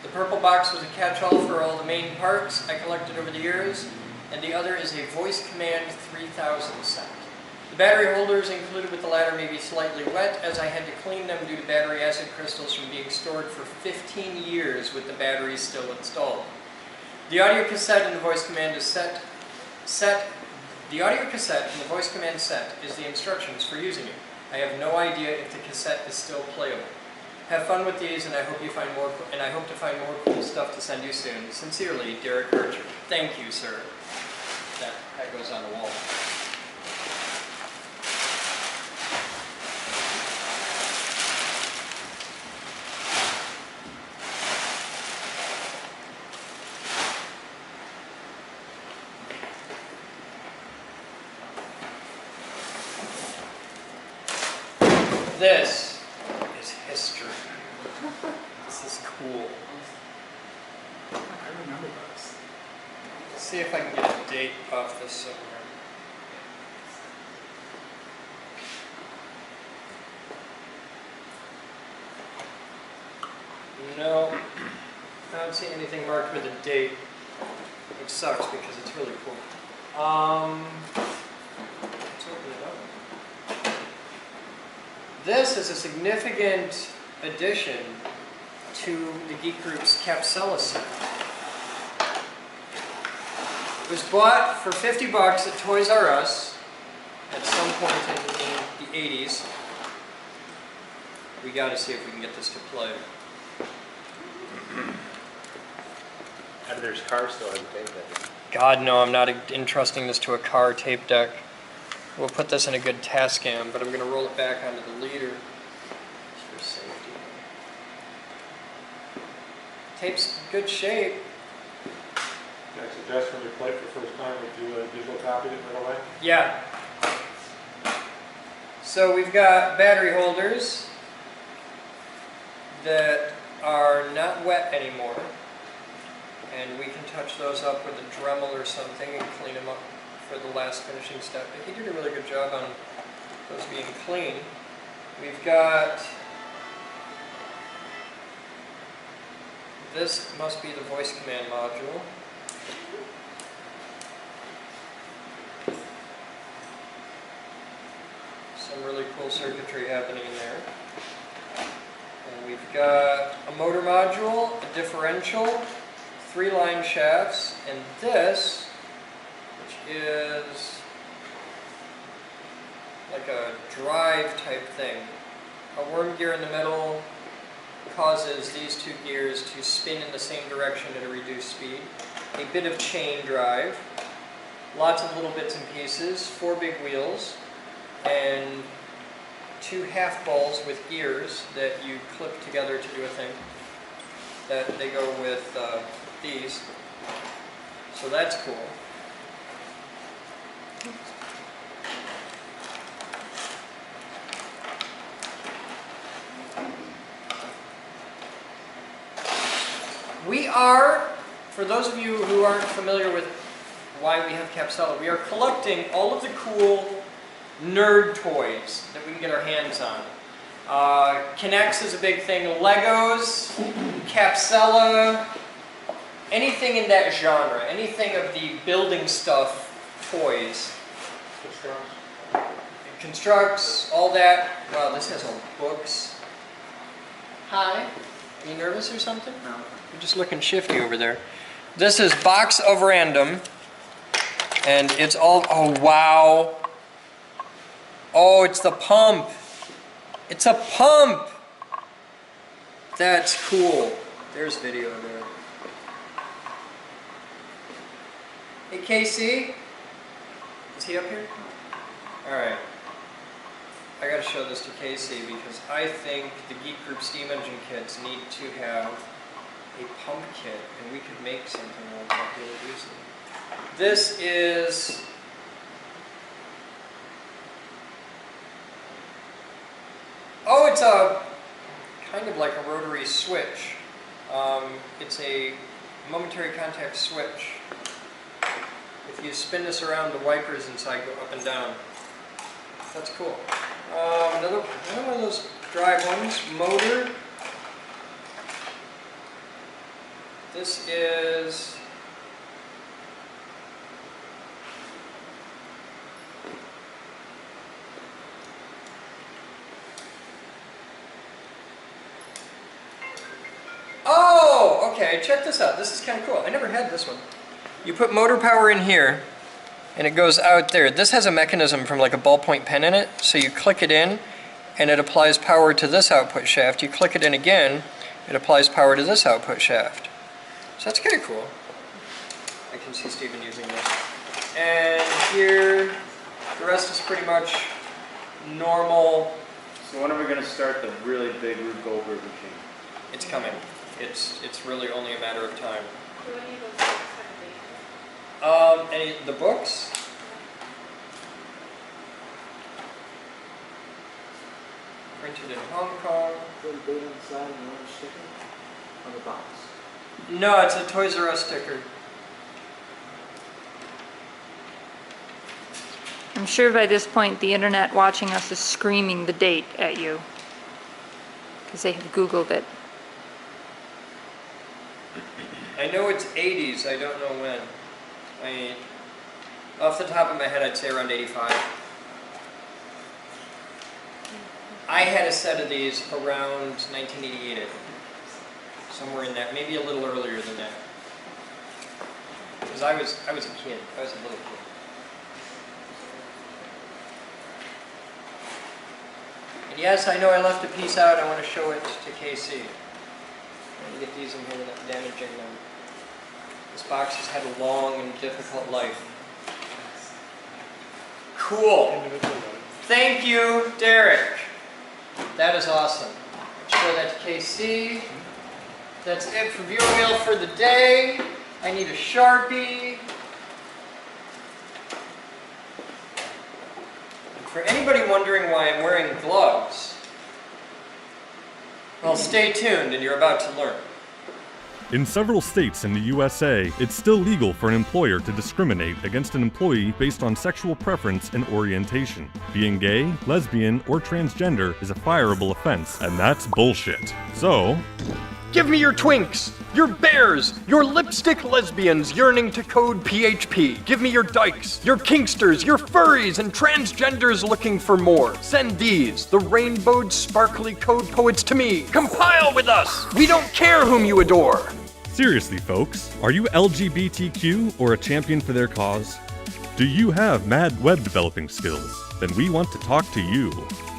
The purple box was a catch-all for all the main parts I collected over the years, and the other is a Voice Command 3000 set. The battery holders included with the latter may be slightly wet, as I had to clean them due to battery acid crystals from being stored for 15 years with the batteries still installed. The audio cassette and the voice command is the audio cassette and the voice command set is the instructions for using it. I have no idea if the cassette is still playable. Have fun with these, and I hope to find more cool stuff to send you soon. Sincerely, Derek Archer. Thank you, sir. That goes on the wall. This is history. This is cool. I remember this. Let's see if I can get a date off this somewhere. No, I don't see anything marked with a date, which sucks because it's really cool. Let's open it up. This is a significant addition to the Geek Group's Capsella set. It was bought for 50 bucks at Toys R Us at some point in the 80s. We gotta see if we can get this to play. Out of there's cars still haven't taken that. God, no, I'm not entrusting this to a car tape deck. We'll put this in a good Tascam, but I'm gonna roll it back onto the leader just for safety. Tape's in good shape. Can I suggest when you play for the first time that you digital copy it right away? Yeah. So we've got battery holders that are not wet anymore, and we can touch those up with a Dremel or something and clean them up for the last finishing step. But he did a really good job on those being clean. We've got, this must be the voice command module. Some really cool circuitry happening in there. And we've got a motor module, a differential, 3 line shafts, and this, which is like a drive type thing. A worm gear in the middle causes these 2 gears to spin in the same direction at a reduced speed. A bit of chain drive, lots of little bits and pieces, 4 big wheels, and 2 half balls with gears that you clip together to do a thing. That they go with these. So that's cool. We are, for those of you who aren't familiar with why we have Capsella, we are collecting all of the cool nerd toys that we can get our hands on. Kinects is a big thing. Legos, Capsella, anything in that genre, anything of the building stuff toys. Constructs, all that. Wow, this has all books. Hi. Are you nervous or something? No. You're just looking shifty over there. This is Box of Random. And it's all, oh wow. Oh, it's the pump. It's a pump. That's cool. There's video there. Hey, Casey. Is he up here? All right. I gotta show this to Casey because I think the Geek Group steam engine kits need to have a pump kit, and we could make something real popular easily. This is it's a kind of like a rotary switch. It's a momentary contact switch. If you spin this around, the wipers inside go up and down. That's cool. Another one of those drive ones, motor. This is okay, check this out. This is kind of cool. I never had this one. You put motor power in here, and it goes out there. This has a mechanism from like a ballpoint pen in it, so you click it in, and it applies power to this output shaft. You click it in again, it applies power to this output shaft. So that's kind of cool. I can see Stephen using this. And here, the rest is pretty much normal. So when are we going to start the really big Rube Goldberg machine? It's coming. It's really only a matter of time. Do any of those books have a date? The books? Printed in Hong Kong. Put a date inside and another sticker on the box. No, it's a Toys R Us sticker. I'm sure by this point the internet watching us is screaming the date at you because they have Googled it. I know it's 80s, I don't know when. Off the top of my head, I'd say around 85. I had a set of these around 1988, I think. Somewhere in that, maybe a little earlier than that. Because I was a kid, I was a little kid. And yes, I know I left a piece out, I want to show it to KC. I'm going to get these in here without damaging them. This box has had a long and difficult life. Cool. Thank you, Derek. That is awesome. Show that to KC. That's it for viewer mail for the day. I need a Sharpie. And for anybody wondering why I'm wearing gloves, well, stay tuned and you're about to learn. In several states in the USA, it's still legal for an employer to discriminate against an employee based on sexual preference and orientation. Being gay, lesbian, or transgender is a fireable offense, and that's bullshit. So, give me your twinks, your bears, your lipstick lesbians yearning to code PHP. Give me your dykes, your kinksters, your furries, and transgenders looking for more. Send these, the rainbowed sparkly code poets, to me. Compile with us. We don't care whom you adore. seriously folks, are you LGBTQ or a champion for their cause? Do you have mad web developing skills? Then we want to talk to you.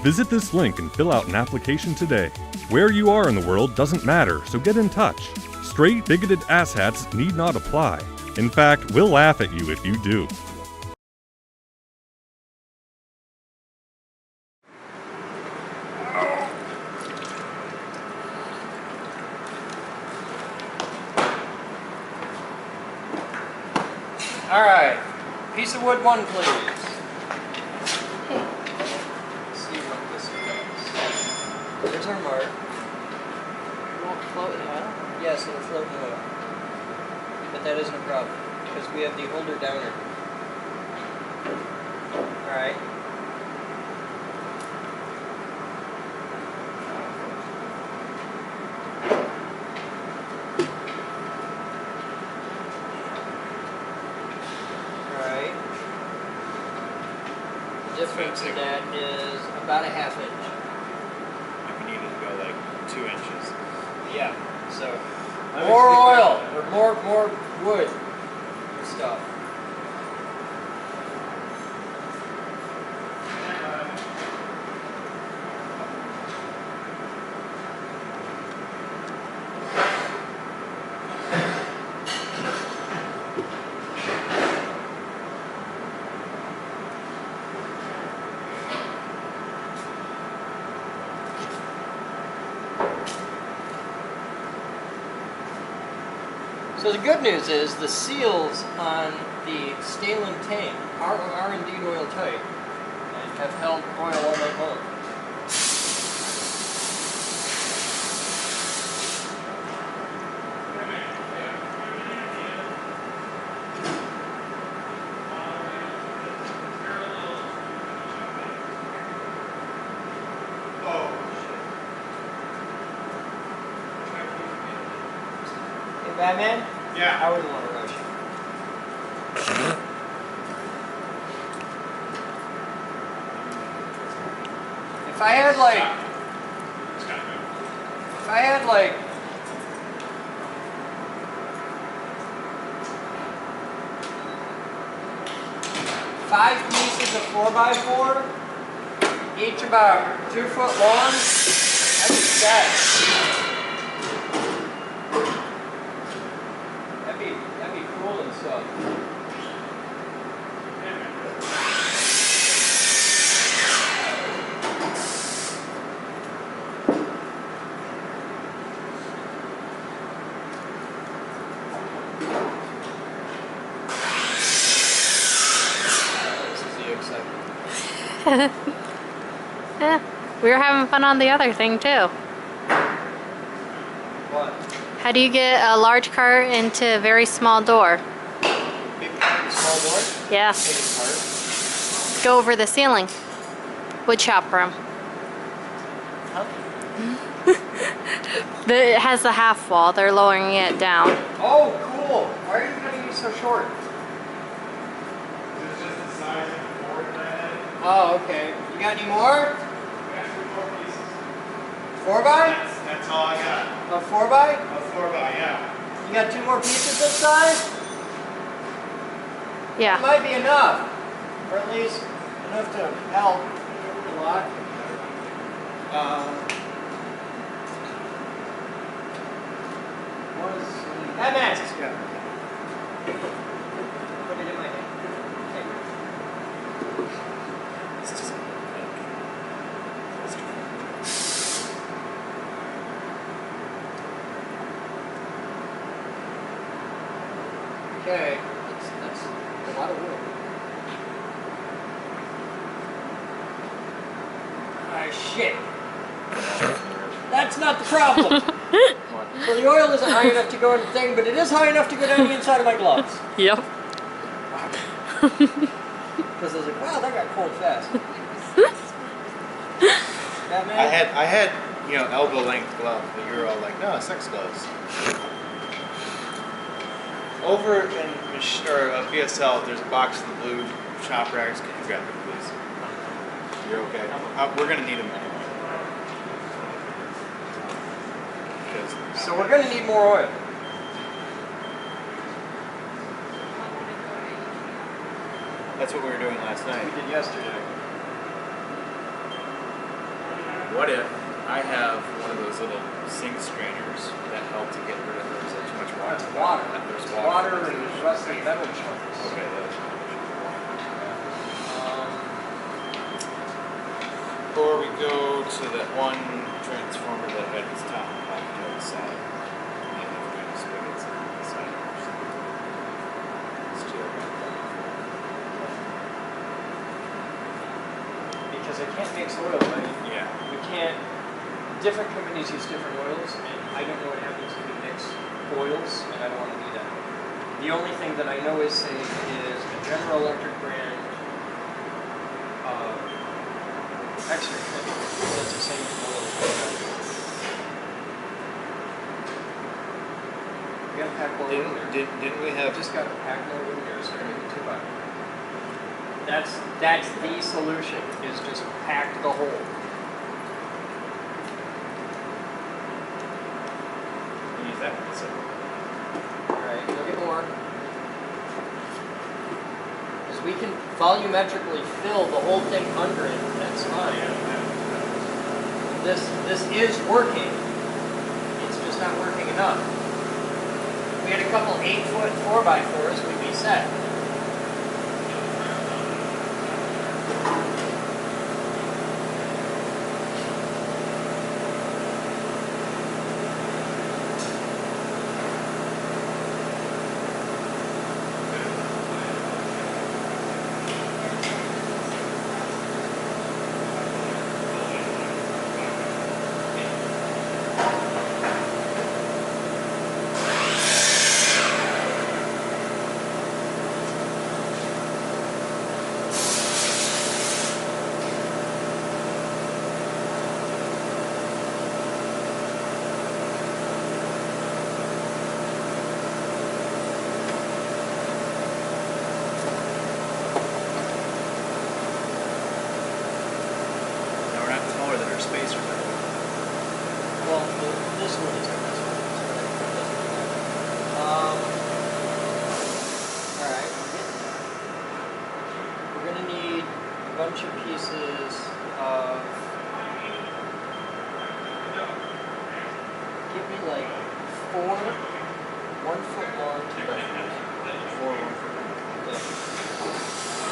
Visit this link and fill out an application today. Where you are in the world doesn't matter, so get in touch. Straight, bigoted asshats need not apply. In fact, we'll laugh at you if you do. Alright, piece of wood one, please. Let's see what this does. There's our mark. It won't float in oil? Yes, it'll float in oil. But that isn't a problem, because we have the holder downer. Alright. Alright. The difference in that is about a ½ inch. If we needed to go like 2 inches. Yeah, so more oil or more wood stuff. So the good news is the seals on the Stalin tank are indeed oil tight and have held oil all night long. Hey, Batman? Yeah. I wouldn't want to rush. If I had like 5 pieces of 4x4, each about 2 foot long, I'd be set. That'd be cool and stuff. This is the excitement. Yeah, we were having fun on the other thing too. What? How do you get a large cart into a very small door? Big small door? Yeah. Take it apart. Go over the ceiling. Wood shop room. Huh? It has the half wall. They're lowering it down. Oh, cool. Why are you cutting it so short? It's just the size of the board that I had. Oh, okay. You got any more? I got 3 more pieces. 4x? That's all I got. A 4x? A 4x, yeah. You got 2 more pieces this size? Yeah. It might be enough. Or at least enough to help a lot. That matches good. Put it in my hand. It's just Okay, that's a lot of wood. Ah, shit. That's not the problem. So the oil isn't high enough to go in the thing, but it is high enough to go down the inside of my gloves. Yep. Because I was like, wow, that got cold fast. Batman? I had, you know, elbow length gloves, but you were all like, no, sex gloves. Over in BSL, there's a box of the blue shop rags. Could you grab them, please? You're okay. We're gonna need them anyway. So we're going to need more oil. That's what we were doing last night. We did yesterday. What if I have one of those little sink strainers that help to get rid of there's too much water? That's water. There's Water and rusted metal chunks. Okay, that's Or we go to that one transformer that had its top popped to the side. And if we're going to spigots on the side. Steal that. Because I can't mix oil, right? Yeah. We can't. Different companies use different oils, and I don't know what happens if you mix oils, and I don't want to do that. The only thing that I know is safe is a General Electric brand X-ray kit. That's the same oil. We got to pack more in there. Didn't we have Just got to pack more in there, so make it 2x. That's the solution, is just pack the hole. use that one? So. Alright, go get more. Because we can volumetrically fill the whole thing under it. That's fine. This is working. It's just not working enough. If we had a couple 8-foot 4x4s, we'd be set.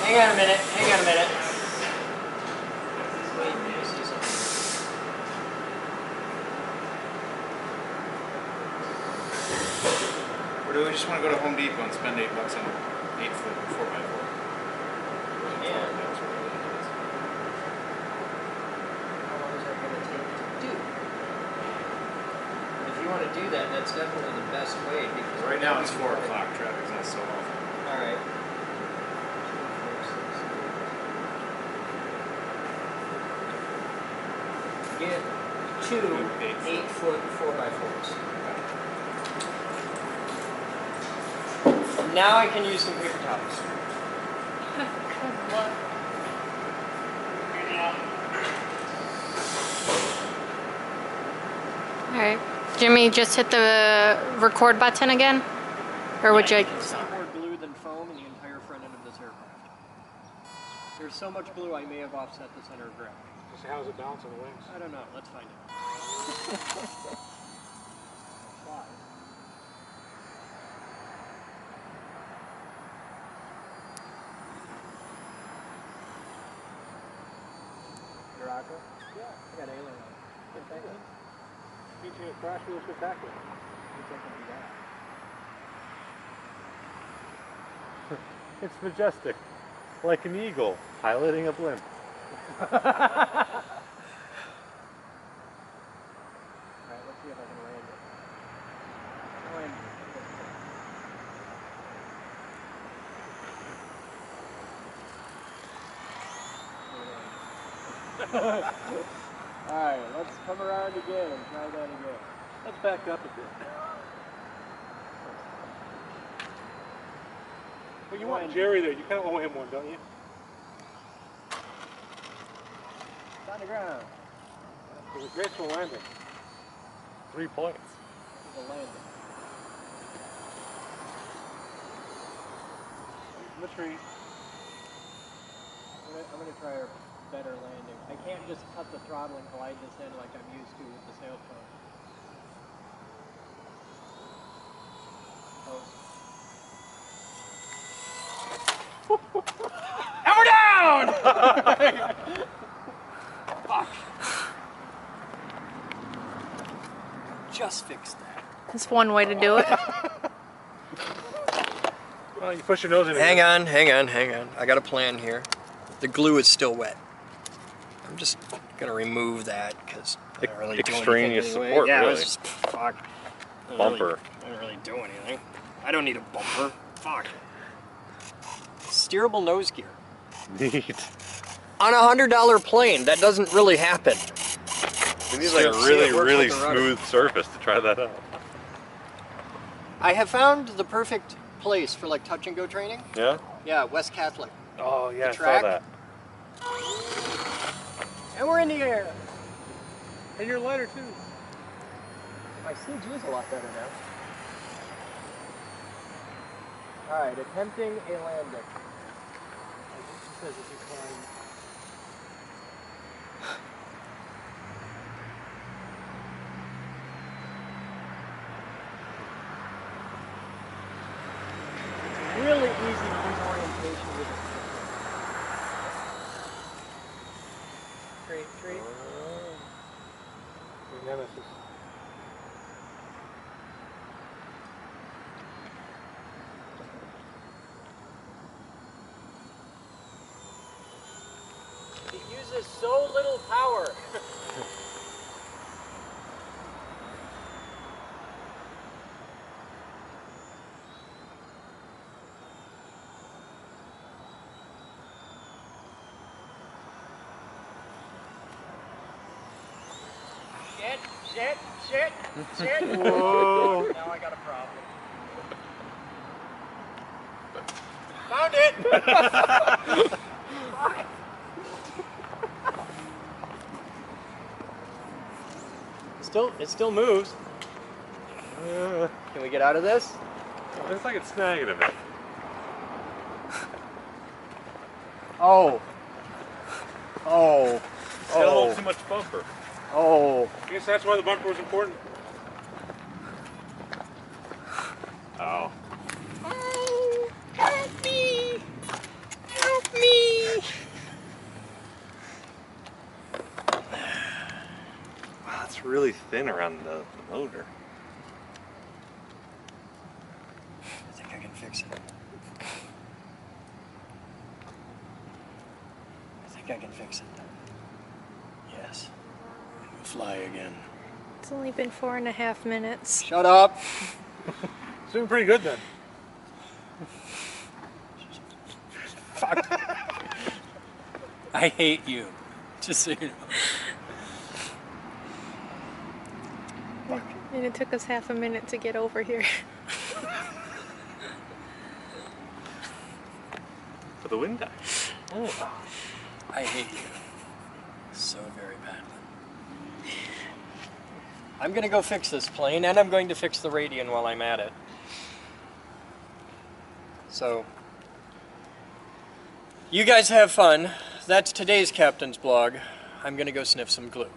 Hang on a minute. Wait, I see something. Or do we just want to go to Home Depot and spend $8 on an 8-foot 4x4? Yeah. How long is that going to take to do? If you want to do that, that's definitely the best way. Because right now it's 4 o'clock. Traffic's not so awful. All right. Get 2 8-foot 4x4s. Now I can use some paper towels. Good luck. All right, Jimmy, just hit the record button again, or would you? It's more glue than foam in the entire front end of this aircraft. There's so much glue I may have offset the center of gravity. Just how does it bounce on the wings? I don't know. Let's find it. Fly. Your aqua? Yeah. I got alien on it. Good thing. Teaching a crash wheel spectacular. You think I'll do that? It's majestic, like an eagle piloting a blimp. Alright, let's see if I can land it. Land it. Alright, let's come around again and try that again. Let's back up a bit. Well, you want Jerry there. You kind of owe him one, don't you? It's on the ground. It was a graceful landing. 3 points. The landing. In the tree. I'm gonna try a better landing. I can't just cut the throttle and glide this in like I'm used to with the sailplane. And we're down! Fuck. Just fixed that. That's one way to do it. Well, you push your nose in. Hang on. I got a plan here. The glue is still wet. I'm just gonna remove that because I don't really do anything extraneous anyway. support, yeah, really. It's just, fuck. Bumper. I don't really do anything. I don't need a bumper. Fuck. Steerable nose gear. Neat. On a $100 plane, that doesn't really happen. You need like a really smooth surface to try that out. I have found the perfect place for like touch and go training. Yeah? Yeah, West Catholic. Oh yeah, I track. saw that. And we're in the air. And you're lighter too. My CG is a lot better now. Alright, attempting a landing. Says if you climb. Really easy to lose orientation with it. Tree. Your nemesis. It uses so little power. Shit. Whoa. Now I got a problem. Found it! It still moves. Can we get out of this? Looks like it's snagging a bit. Oh. It's got a little too much bumper. Oh. I guess that's why the bumper was important. Oh. Oh, help me! Help me! Wow, it's really thin around the motor. I think I can fix it. Yes. We'll fly again. It's only been 4.5 minutes. Shut up! It's doing pretty good then. Fuck. I hate you. Just so you know. And it took us half a minute to get over here. For the wind guy. Oh. I hate you so very badly. I'm gonna go fix this plane, and I'm going to fix the radian while I'm at it. So, you guys have fun. That's today's captain's blog. I'm gonna go sniff some glue.